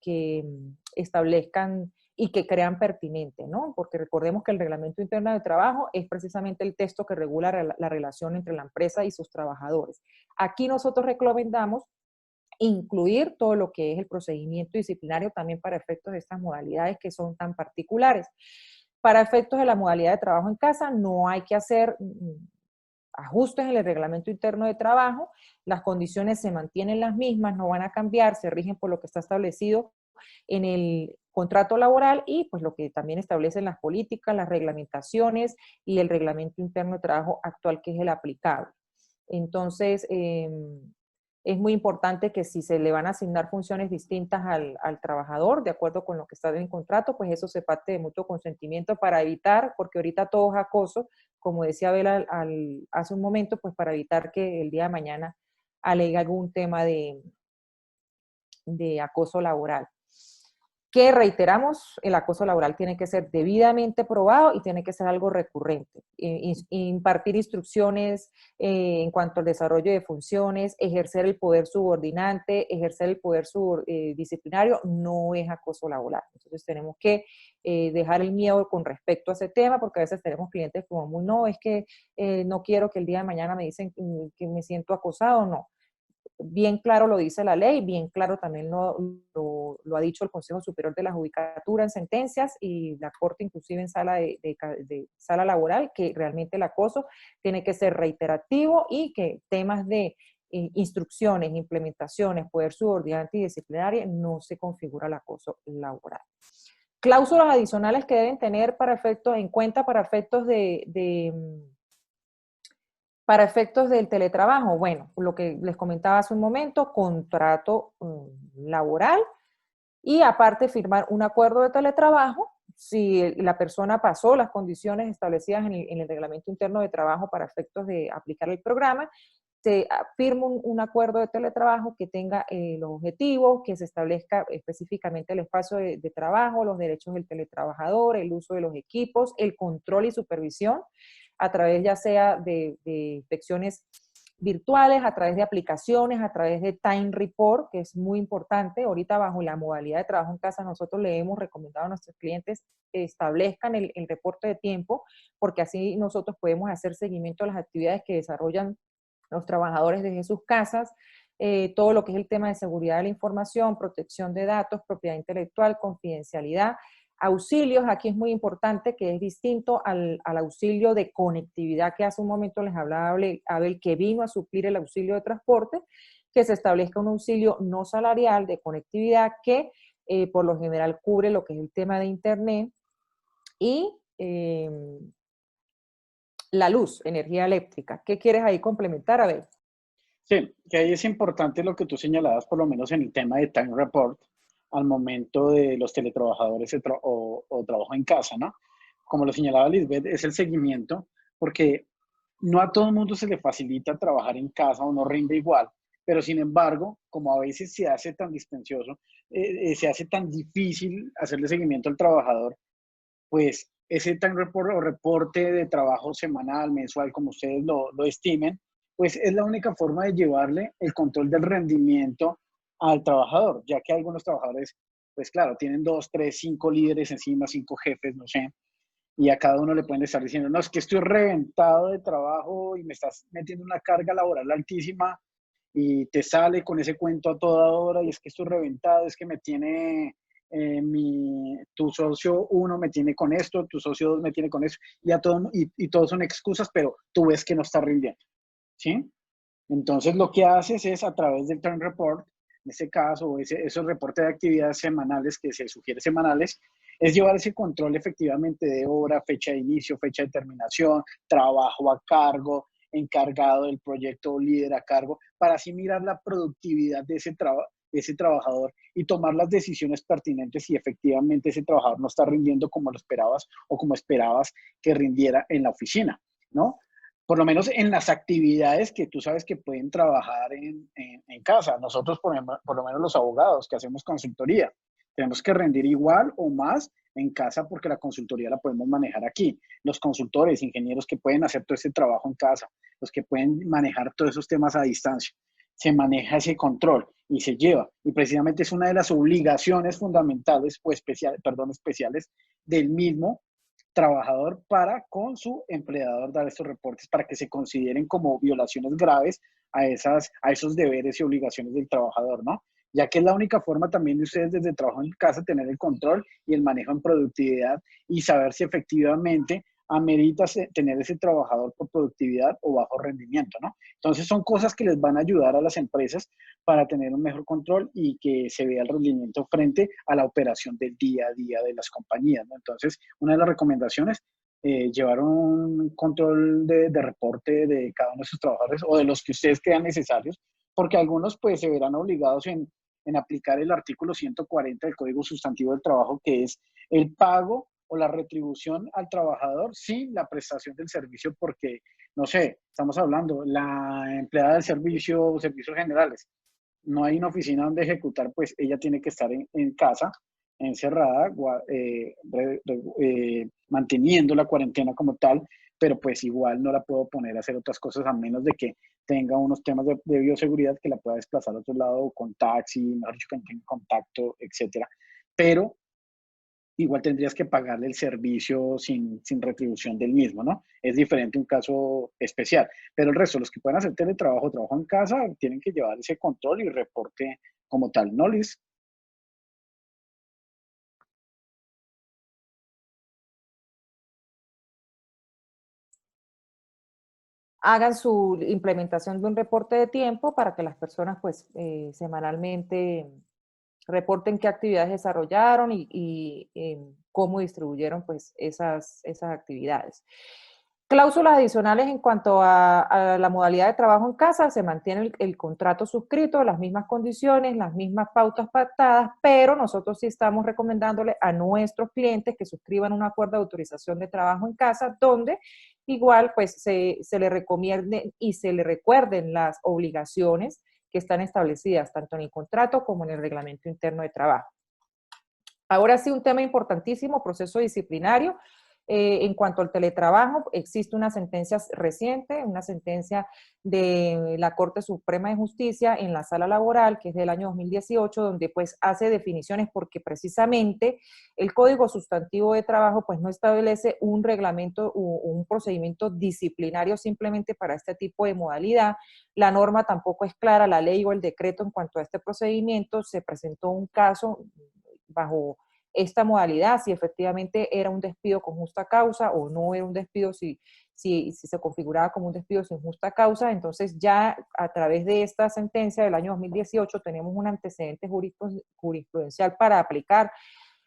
establezcan y que crean pertinente, ¿no? Porque recordemos que el Reglamento Interno de Trabajo es precisamente el texto que regula la relación entre la empresa y sus trabajadores. Aquí nosotros recomendamos incluir todo lo que es el procedimiento disciplinario también para efectos de estas modalidades que son tan particulares. Para efectos de la modalidad de trabajo en casa no hay que hacer ajustes en el reglamento interno de trabajo, las condiciones se mantienen las mismas, no van a cambiar, se rigen por lo que está establecido en el contrato laboral y pues lo que también establecen las políticas, las reglamentaciones y el reglamento interno de trabajo actual que es el aplicable. Entonces, es muy importante que si se le van a asignar funciones distintas al trabajador, de acuerdo con lo que está en el contrato, pues eso se parte de mutuo consentimiento para evitar, porque ahorita todo es acoso, como decía Bela hace un momento, pues para evitar que el día de mañana alegue algún tema de acoso laboral. Que reiteramos, el acoso laboral tiene que ser debidamente probado y tiene que ser algo recurrente. Impartir instrucciones en cuanto al desarrollo de funciones, ejercer el poder subordinante, ejercer el poder disciplinario, no es acoso laboral. Entonces tenemos que dejar el miedo con respecto a ese tema, porque a veces tenemos clientes como muy, no, es que no quiero que el día de mañana me dicen que me siento acosado, no. Bien claro lo dice la ley, bien claro también lo ha dicho el Consejo Superior de la Judicatura en sentencias y la Corte inclusive en sala laboral, que realmente el acoso tiene que ser reiterativo y que temas de instrucciones, implementaciones, poder subordinante y disciplinario no se configura el acoso laboral. Cláusulas adicionales que deben tener en cuenta para efectos para efectos del teletrabajo, bueno, lo que les comentaba hace un momento, contrato laboral y aparte firmar un acuerdo de teletrabajo si la persona pasó las condiciones establecidas en el reglamento interno de trabajo para efectos de aplicar el programa, se firma un acuerdo de teletrabajo que tenga los objetivos, que se establezca específicamente el espacio de trabajo, los derechos del teletrabajador, el uso de los equipos, el control y supervisión a través ya sea de inspecciones virtuales, a través de aplicaciones, a través de Time Report, que es muy importante. Ahorita bajo la modalidad de trabajo en casa, nosotros le hemos recomendado a nuestros clientes que establezcan el reporte de tiempo, porque así nosotros podemos hacer seguimiento a las actividades que desarrollan los trabajadores desde sus casas, todo lo que es el tema de seguridad de la información, protección de datos, propiedad intelectual, confidencialidad, auxilios. Aquí es muy importante, que es distinto al auxilio de conectividad que hace un momento les hablaba Abel, que vino a suplir el auxilio de transporte, que se establezca un auxilio no salarial de conectividad que por lo general cubre lo que es el tema de internet y la luz, energía eléctrica. ¿Qué quieres ahí complementar, Abel? Sí, que ahí es importante lo que tú señalabas, por lo menos en el tema de Time Report, al momento de los teletrabajadores o trabajo en casa, ¿no? Como lo señalaba Lisbeth, es el seguimiento, porque no a todo el mundo se le facilita trabajar en casa o no rinde igual, pero sin embargo, como a veces se hace tan dispendioso, se hace tan difícil hacerle seguimiento al trabajador, pues ese time report o reporte de trabajo semanal, mensual, como ustedes lo estimen, pues es la única forma de llevarle el control del rendimiento al trabajador, ya que algunos trabajadores, pues claro, tienen 2, 3, 5 líderes encima, 5 jefes, no sé, y a cada uno le pueden estar diciendo, no, es que estoy reventado de trabajo y me estás metiendo una carga laboral altísima y te sale con ese cuento a toda hora y es que estoy reventado, es que me tiene tu socio uno me tiene con esto, tu socio 2 me tiene con eso, y todos son excusas, pero tú ves que no está rindiendo, ¿sí? Entonces lo que haces es a través del Time Report, en este caso, o esos reportes de actividades semanales que se sugiere semanales, es llevar ese control efectivamente de hora, fecha de inicio, fecha de terminación, trabajo a cargo, encargado del proyecto o líder a cargo, para así mirar la productividad de ese trabajador y tomar las decisiones pertinentes si efectivamente ese trabajador no está rindiendo como lo esperabas o como esperabas que rindiera en la oficina, ¿no? Por lo menos en las actividades que tú sabes que pueden trabajar en casa. Nosotros, por lo menos los abogados que hacemos consultoría, tenemos que rendir igual o más en casa porque la consultoría la podemos manejar aquí. Los consultores, ingenieros que pueden hacer todo ese trabajo en casa, los que pueden manejar todos esos temas a distancia, se maneja ese control y se lleva. Y precisamente es una de las obligaciones fundamentales o especiales del mismo trabajador para con su empleador dar estos reportes para que se consideren como violaciones graves a esos deberes y obligaciones del trabajador, ¿no? Ya que es la única forma también de ustedes desde el trabajo en casa tener el control y el manejo en productividad y saber si efectivamente amerita tener ese trabajador por productividad o bajo rendimiento, ¿no? Entonces son cosas que les van a ayudar a las empresas para tener un mejor control y que se vea el rendimiento frente a la operación del día a día de las compañías, ¿no? Entonces, una de las recomendaciones, llevar un control de reporte de cada uno de sus trabajadores o de los que ustedes crean necesarios, porque algunos pues se verán obligados en aplicar el artículo 140 del Código Sustantivo del Trabajo, que es el pago o la retribución al trabajador sin la prestación del servicio, porque, no sé, estamos hablando, la empleada del servicio, servicios generales, no hay una oficina donde ejecutar, pues ella tiene que estar en casa, encerrada, manteniendo la cuarentena como tal, pero pues igual no la puedo poner a hacer otras cosas a menos de que tenga unos temas de bioseguridad que la pueda desplazar a otro lado con taxi, mejor dicho, que no tenga contacto, etcétera. Pero igual tendrías que pagarle el servicio sin retribución del mismo, ¿no? Es diferente un caso especial, pero el resto, los que pueden hacer teletrabajo, trabajo en casa, tienen que llevar ese control y reporte como tal, ¿no, Liz? Hagan su implementación de un reporte de tiempo para que las personas pues semanalmente reporten qué actividades desarrollaron y cómo distribuyeron pues esas actividades. Cláusulas adicionales en cuanto a la modalidad de trabajo en casa, se mantiene el contrato suscrito, las mismas condiciones, las mismas pautas pactadas, pero nosotros sí estamos recomendándole a nuestros clientes que suscriban un acuerdo de autorización de trabajo en casa, donde igual pues se le recomiende y se le recuerden las obligaciones que están establecidas tanto en el contrato como en el reglamento interno de trabajo. Ahora sí, un tema importantísimo, proceso disciplinario. En cuanto al teletrabajo, existe una sentencia reciente, una sentencia de la Corte Suprema de Justicia en la Sala Laboral, que es del año 2018, donde pues hace definiciones porque precisamente el Código Sustantivo de Trabajo pues no establece un reglamento o un procedimiento disciplinario simplemente para este tipo de modalidad. La norma tampoco es clara, la ley o el decreto en cuanto a este procedimiento. Se presentó un caso bajo esta modalidad, si efectivamente era un despido con justa causa o no era un despido, si se configuraba como un despido sin justa causa. Entonces ya a través de esta sentencia del año 2018 tenemos un antecedente jurisprudencial para aplicar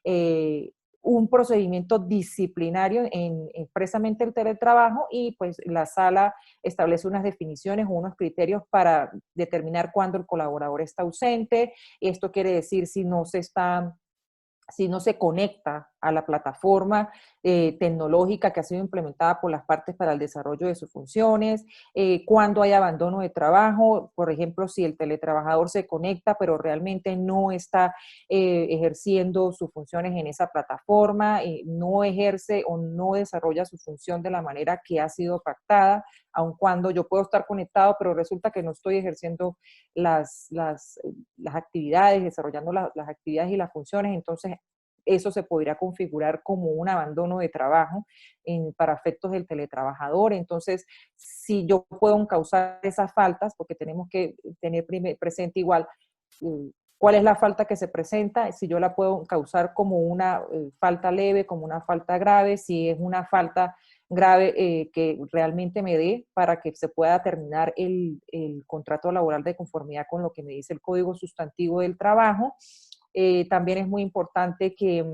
un procedimiento disciplinario en expresamente el teletrabajo, y pues la sala establece unas definiciones o unos criterios para determinar cuándo el colaborador está ausente. Esto quiere decir si no se conecta a la plataforma tecnológica que ha sido implementada por las partes para el desarrollo de sus funciones, cuando hay abandono de trabajo, por ejemplo, si el teletrabajador se conecta pero realmente no está ejerciendo sus funciones en esa plataforma, no ejerce o no desarrolla su función de la manera que ha sido pactada, aun cuando yo puedo estar conectado, pero resulta que no estoy ejerciendo las actividades, desarrollando las actividades y las funciones. Entonces eso se podría configurar como un abandono de trabajo para efectos del teletrabajador. Entonces, si yo puedo causar esas faltas, porque tenemos que tener presente igual cuál es la falta que se presenta, si yo la puedo causar como una falta leve, como una falta grave, si es una falta grave que realmente me dé para que se pueda terminar el contrato laboral de conformidad con lo que me dice el Código Sustantivo del Trabajo. También es muy importante que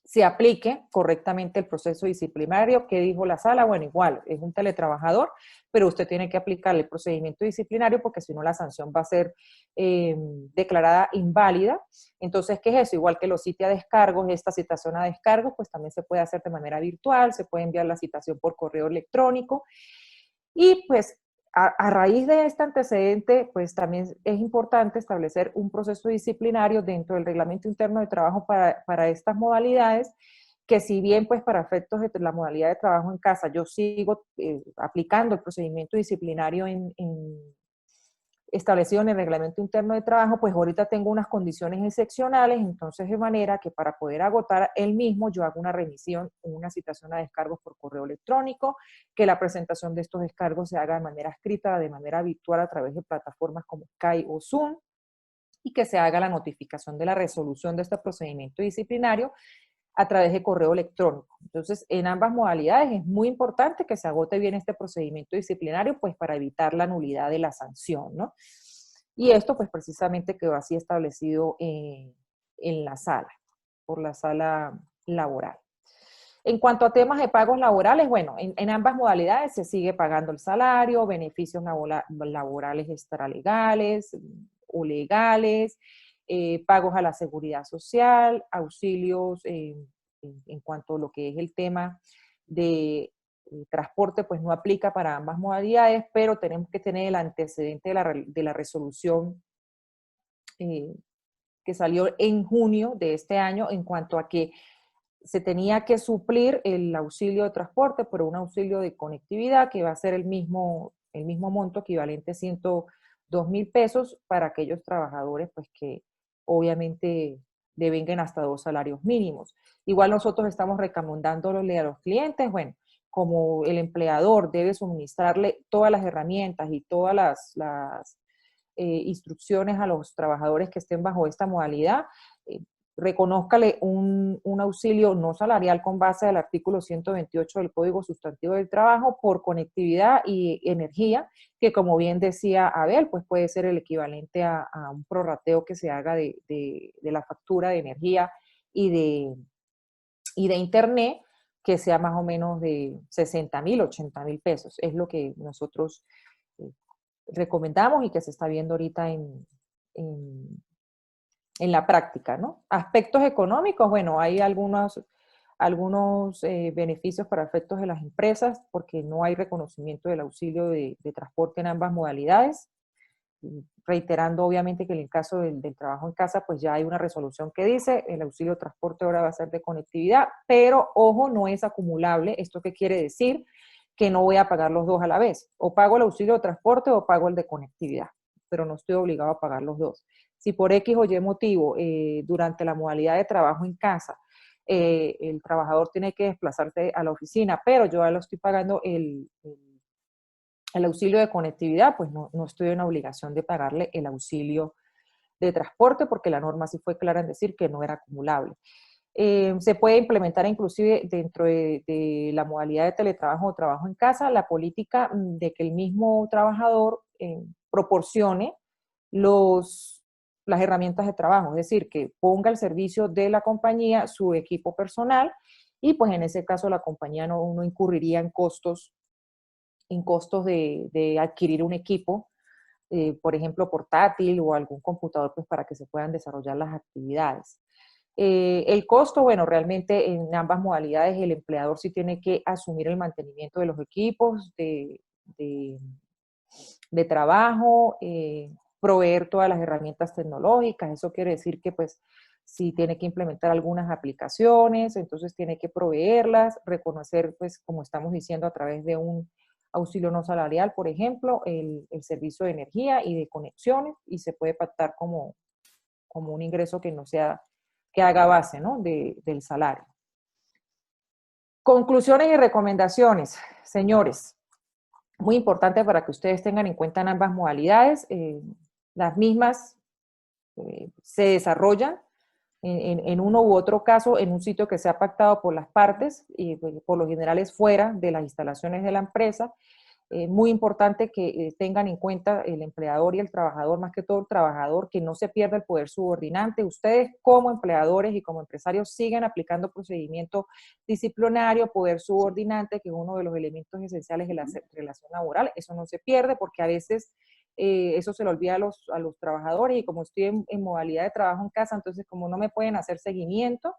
se aplique correctamente el proceso disciplinario. ¿Qué dijo la sala? Bueno, igual, es un teletrabajador, pero usted tiene que aplicar el procedimiento disciplinario porque si no la sanción va a ser declarada inválida. Entonces, ¿qué es eso? Igual que los sitios a descargos, esta citación a descargos, pues también se puede hacer de manera virtual, se puede enviar la citación por correo electrónico. Y pues a raíz de este antecedente, pues también es importante establecer un proceso disciplinario dentro del reglamento interno de trabajo para estas modalidades, que si bien pues para efectos de la modalidad de trabajo en casa yo sigo aplicando el procedimiento disciplinario establecido en el reglamento interno de trabajo, pues ahorita tengo unas condiciones excepcionales, entonces de manera que para poder agotar el mismo, yo hago una remisión o una citación a descargos por correo electrónico, que la presentación de estos descargos se haga de manera escrita, de manera habitual a través de plataformas como Skype o Zoom, y que se haga la notificación de la resolución de este procedimiento disciplinario a través de correo electrónico. Entonces, en ambas modalidades es muy importante que se agote bien este procedimiento disciplinario, pues para evitar la nulidad de la sanción, ¿no? Y esto, pues precisamente quedó así establecido en la sala, por la sala laboral. En cuanto a temas de pagos laborales, bueno, en ambas modalidades se sigue pagando el salario, beneficios laborales extralegales o legales, pagos a la seguridad social, auxilios en cuanto a lo que es el tema de transporte, pues no aplica para ambas modalidades, pero tenemos que tener el antecedente de la resolución eh, que salió en junio de este año en cuanto a que se tenía que suplir el auxilio de transporte por un auxilio de conectividad que va a ser el mismo monto, equivalente a 102,000 pesos para aquellos trabajadores pues que obviamente devengan hasta 2 salarios mínimos. Igual nosotros estamos recomendándole a los clientes, bueno, como el empleador debe suministrarle todas las herramientas y todas las instrucciones a los trabajadores que estén bajo esta modalidad, reconózcale un auxilio no salarial con base al artículo 128 del Código Sustantivo del Trabajo por conectividad y energía, que como bien decía Abel, pues puede ser el equivalente a un prorrateo que se haga de la factura de energía y de internet, que sea más o menos de 60,000, 80,000 pesos. Es lo que nosotros recomendamos y que se está viendo ahorita en la práctica, ¿no? Aspectos económicos, bueno, hay algunos beneficios para efectos de las empresas porque no hay reconocimiento del auxilio de transporte en ambas modalidades. reiterando obviamente que en el caso del trabajo en casa, pues ya hay una resolución que dice, el auxilio de transporte ahora va a ser de conectividad, pero ojo, no es acumulable. ¿Esto qué quiere decir? Que no voy a pagar los dos a la vez. O pago el auxilio de transporte o pago el de conectividad, pero no estoy obligado a pagar los dos. Si por X o Y motivo, durante la modalidad de trabajo en casa, el trabajador tiene que desplazarse a la oficina, pero yo ya lo estoy pagando el auxilio de conectividad, pues no estoy en obligación de pagarle el auxilio de transporte, porque la norma sí fue clara en decir que no era acumulable. Se puede implementar inclusive dentro de la modalidad de teletrabajo o trabajo en casa la política de que el mismo trabajador proporcione las herramientas de trabajo, es decir, que ponga al servicio de la compañía su equipo personal y pues en ese caso la compañía no incurriría en costos de adquirir un equipo, por ejemplo, portátil o algún computador, pues para que se puedan desarrollar las actividades. El costo, bueno, realmente en ambas modalidades el empleador sí tiene que asumir el mantenimiento de los equipos de trabajo, proveer todas las herramientas tecnológicas. Eso quiere decir que pues si tiene que implementar algunas aplicaciones, entonces tiene que proveerlas, reconocer pues como estamos diciendo a través de un auxilio no salarial, por ejemplo, el servicio de energía y de conexiones, y se puede pactar como un ingreso que no sea, que haga base, ¿no? del salario. Conclusiones y recomendaciones, señores. Muy importante para que ustedes tengan en cuenta en ambas modalidades. Las mismas se desarrollan en uno u otro caso en un sitio que sea pactado por las partes y por lo general es fuera de las instalaciones de la empresa. Muy importante que tengan en cuenta el empleador y el trabajador, más que todo el trabajador, que no se pierda el poder subordinante. Ustedes como empleadores y como empresarios siguen aplicando procedimiento disciplinario, poder subordinante, que es uno de los elementos esenciales de la relación laboral. Eso no se pierde porque a veces eso se le olvida a los trabajadores y como estoy en modalidad de trabajo en casa, entonces como no me pueden hacer seguimiento,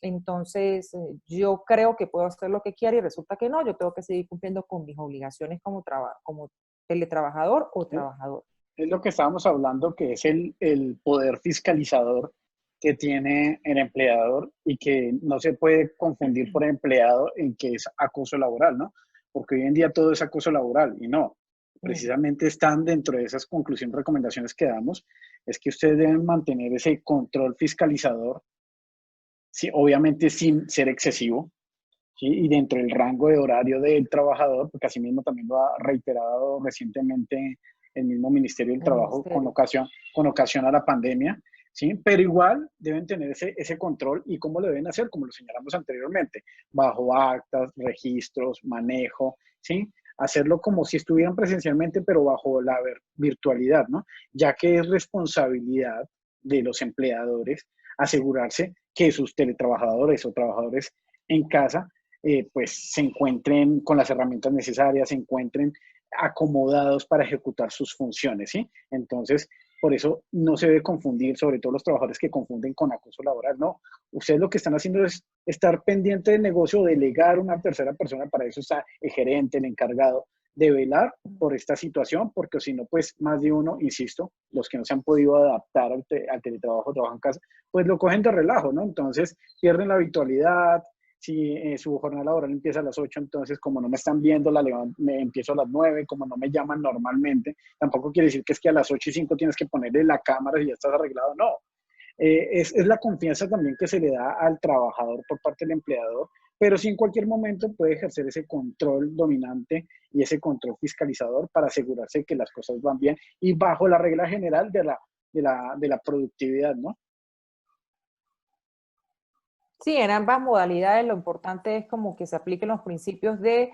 entonces yo creo que puedo hacer lo que quiera y resulta que no, yo tengo que seguir cumpliendo con mis obligaciones como teletrabajador o trabajador. Es lo que estábamos hablando, que es el poder fiscalizador que tiene el empleador y que no se puede confundir por empleado en que es acoso laboral, ¿no? Porque hoy en día todo es acoso laboral y no. Precisamente están dentro de esas conclusiones, recomendaciones que damos, es que ustedes deben mantener ese control fiscalizador, sí, obviamente sin ser excesivo, ¿sí? Y dentro del rango de horario del trabajador, porque así mismo también lo ha reiterado recientemente el mismo Ministerio del Trabajo con ocasión a la pandemia, ¿sí? Pero igual deben tener ese control y cómo lo deben hacer, como lo señalamos anteriormente, bajo actas, registros, manejo, ¿sí? Hacerlo como si estuvieran presencialmente, pero bajo la virtualidad, ¿no? Ya que es responsabilidad de los empleadores asegurarse que sus teletrabajadores o trabajadores en casa pues se encuentren con las herramientas necesarias, se encuentren acomodados para ejecutar sus funciones, ¿sí? Entonces, por eso no se debe confundir, sobre todo los trabajadores que confunden con acoso laboral, no. Ustedes lo que están haciendo es estar pendiente del negocio, delegar a una tercera persona, para eso está el gerente, el encargado, de velar por esta situación, porque si no, pues más de uno, insisto, los que no se han podido adaptar al teletrabajo, trabajo en casa, pues lo cogen de relajo, ¿no? Entonces pierden la habitualidad. Si su jornada laboral empieza a las 8, entonces como no me están viendo, me empiezo a las 9, como no me llaman normalmente, tampoco quiere decir que es que a las 8:05 tienes que ponerle la cámara y ya estás arreglado, no. Es la confianza también que se le da al trabajador por parte del empleador, pero sí en cualquier momento puede ejercer ese control dominante y ese control fiscalizador para asegurarse que las cosas van bien y bajo la regla general de la productividad, ¿no? Sí, en ambas modalidades lo importante es como que se apliquen los principios de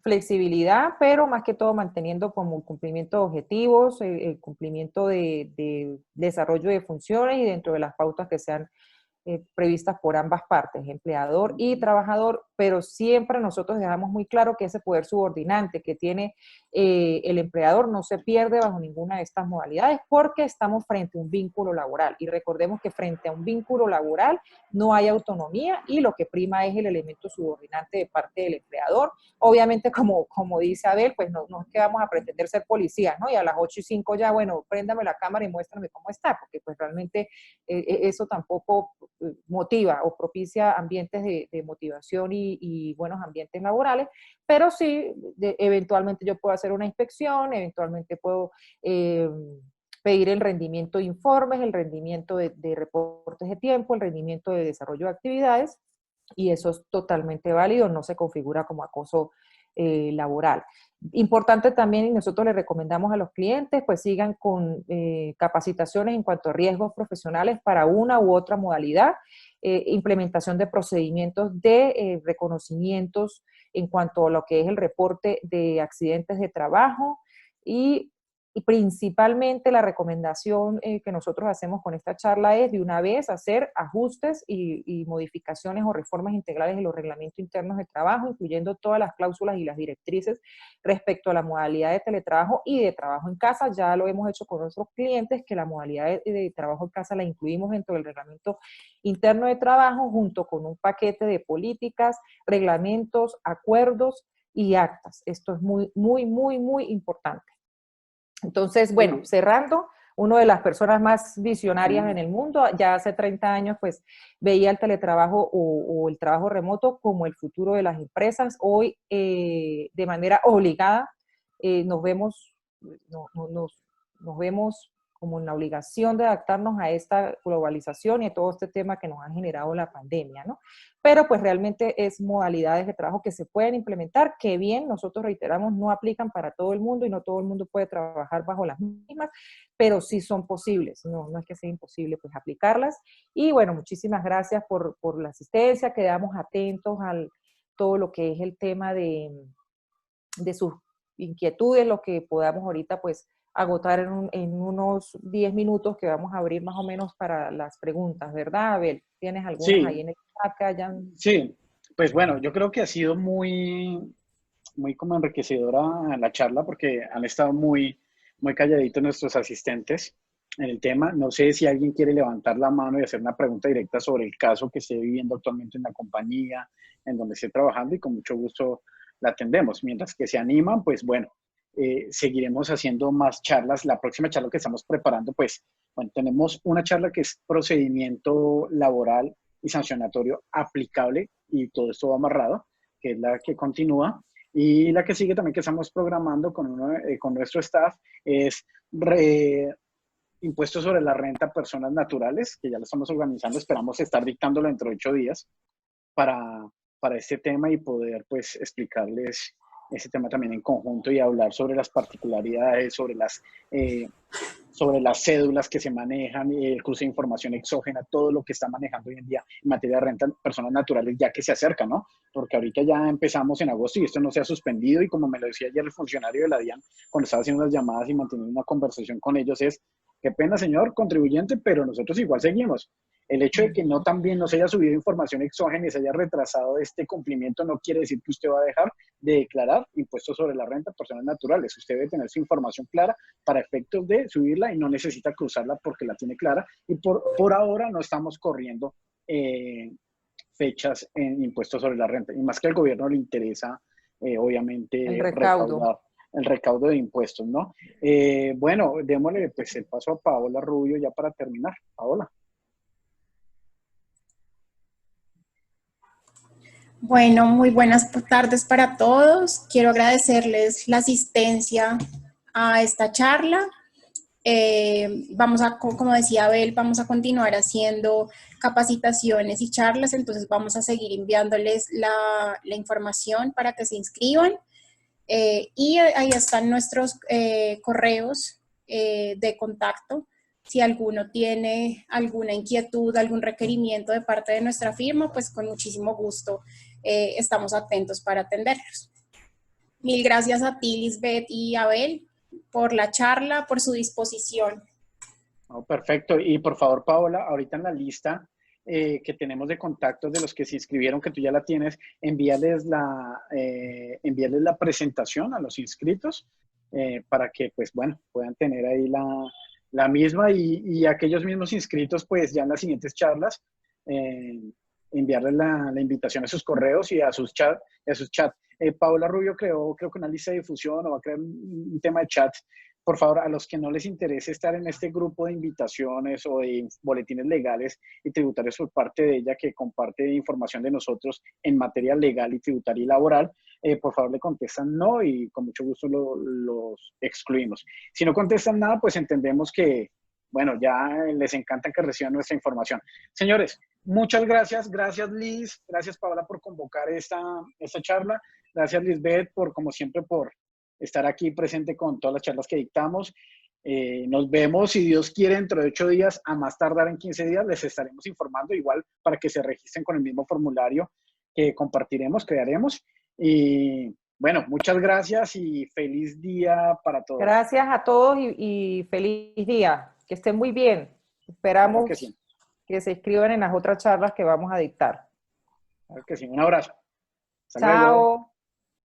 flexibilidad, pero más que todo manteniendo como el cumplimiento de objetivos, el cumplimiento de desarrollo de funciones y dentro de las pautas que se han previstas por ambas partes, empleador y trabajador, pero siempre nosotros dejamos muy claro que ese poder subordinante que tiene el empleador no se pierde bajo ninguna de estas modalidades porque estamos frente a un vínculo laboral. Y recordemos que frente a un vínculo laboral no hay autonomía y lo que prima es el elemento subordinante de parte del empleador. Obviamente, como dice Abel, pues no es que vamos a pretender ser policías, ¿no? Y a las 8:05 ya, bueno, préndame la cámara y muéstrame cómo está, porque pues realmente eso tampoco motiva o propicia ambientes de motivación y buenos ambientes laborales, pero sí, eventualmente yo puedo hacer una inspección, eventualmente puedo pedir el rendimiento de informes, el rendimiento de reportes de tiempo, el rendimiento de desarrollo de actividades, y eso es totalmente válido, no se configura como acoso laboral. Importante también, y nosotros le recomendamos a los clientes, pues sigan con capacitaciones en cuanto a riesgos profesionales para una u otra modalidad, implementación de procedimientos de reconocimientos en cuanto a lo que es el reporte de accidentes de trabajo y principalmente la recomendación que nosotros hacemos con esta charla es de una vez hacer ajustes y modificaciones o reformas integrales en los reglamentos internos de trabajo, incluyendo todas las cláusulas y las directrices respecto a la modalidad de teletrabajo y de trabajo en casa. Ya lo hemos hecho con nuestros clientes, que la modalidad de trabajo en casa la incluimos dentro del reglamento interno de trabajo junto con un paquete de políticas, reglamentos, acuerdos y actas. Esto es muy, muy, muy, muy importante. Entonces, bueno, cerrando, una de las personas más visionarias en el mundo, ya hace 30 años, pues veía el teletrabajo o el trabajo remoto como el futuro de las empresas. Hoy, de manera obligada, nos vemos, nos vemos como en la obligación de adaptarnos a esta globalización y a todo este tema que nos ha generado la pandemia, ¿no? Pero pues realmente es modalidades de trabajo que se pueden implementar, que bien, nosotros reiteramos, no aplican para todo el mundo y no todo el mundo puede trabajar bajo las mismas, pero sí son posibles, no es que sea imposible pues aplicarlas. Y bueno, muchísimas gracias por la asistencia, quedamos atentos a todo lo que es el tema de sus inquietudes, lo que podamos ahorita pues agotar en unos 10 minutos que vamos a abrir más o menos para las preguntas, ¿verdad, Abel? ¿Tienes algunas ahí Sí, en el chat que hayan? sí, pues bueno, yo creo que ha sido muy como enriquecedora la charla porque han estado muy calladitos nuestros asistentes en el tema. No sé si alguien quiere levantar la mano y hacer una pregunta directa sobre el caso que esté viviendo actualmente en la compañía, en donde esté trabajando, y con mucho gusto la atendemos. Mientras que se animan, pues bueno, seguiremos haciendo más charlas. La próxima charla que estamos preparando, pues, bueno, tenemos una charla que es procedimiento laboral y sancionatorio aplicable, y todo esto va amarrado, que es la que continúa. Y la que sigue también, que estamos programando con nuestro staff, es impuestos sobre la renta a personas naturales, que ya lo estamos organizando. Esperamos estar dictándolo dentro de 8 días para, para este tema y poder pues explicarles ese tema también en conjunto y hablar sobre las particularidades, sobre las cédulas que se manejan, el cruce de información exógena, todo lo que está manejando hoy en día en materia de renta personas naturales, ya que se acerca, ¿no? Porque ahorita ya empezamos en agosto y esto no se ha suspendido, y como me lo decía ayer el funcionario de la DIAN, cuando estaba haciendo las llamadas y manteniendo una conversación con ellos, es: qué pena, señor contribuyente, pero nosotros igual seguimos. El hecho de que no también nos haya subido información exógena y se haya retrasado este cumplimiento no quiere decir que usted va a dejar de declarar impuestos sobre la renta a personas naturales. Usted debe tener su información clara para efectos de subirla y no necesita cruzarla porque la tiene clara. Y por ahora no estamos corriendo fechas en impuestos sobre la renta. Y más que al gobierno le interesa, El obviamente, recaudo. recaudar el recaudo de impuestos, ¿no? Bueno, démosle pues el paso a Paola Rubio ya para terminar. Paola. Bueno, muy buenas tardes para todos. Quiero agradecerles la asistencia a esta charla. Como decía Abel, vamos a continuar haciendo capacitaciones y charlas, entonces vamos a seguir enviándoles la información para que se inscriban. Y ahí están nuestros correos de contacto. Si alguno tiene alguna inquietud, algún requerimiento de parte de nuestra firma, pues con muchísimo gusto estamos atentos para atenderlos. Mil gracias a ti, Lisbeth y Abel, por la charla, por su disposición. Oh, perfecto. Y por favor, Paola, ahorita en la lista que tenemos de contactos de los que se inscribieron, que tú ya la tienes, envíales la presentación a los inscritos para que, pues bueno, puedan tener ahí la misma y aquellos mismos inscritos, pues ya en las siguientes charlas, enviarles la invitación a sus correos y a sus chats. Paola Rubio creo que una lista de difusión o va a crear un tema de chat. Por favor, a los que no les interese estar en este grupo de invitaciones o de boletines legales y tributarios por parte de ella, que comparte información de nosotros en materia legal y tributaria y laboral, por favor le contestan no y con mucho gusto los excluimos. Si no contestan nada, pues entendemos que, bueno, ya les encanta que reciban nuestra información. Señores, muchas gracias. Gracias, Liz. Gracias, Paola, por convocar esta charla. Gracias, Lisbeth, como siempre, por estar aquí presente con todas las charlas que dictamos. Nos vemos, si Dios quiere, dentro de 8 días, a más tardar en 15 días, les estaremos informando igual para que se registren con el mismo formulario que compartiremos, crearemos. Y bueno, muchas gracias y feliz día para todos. Gracias a todos y feliz día. Que estén muy bien. Esperamos Claro que sí. Que se inscriban en las otras charlas que vamos a dictar. Claro que sí. Un abrazo. Hasta Chao. luego.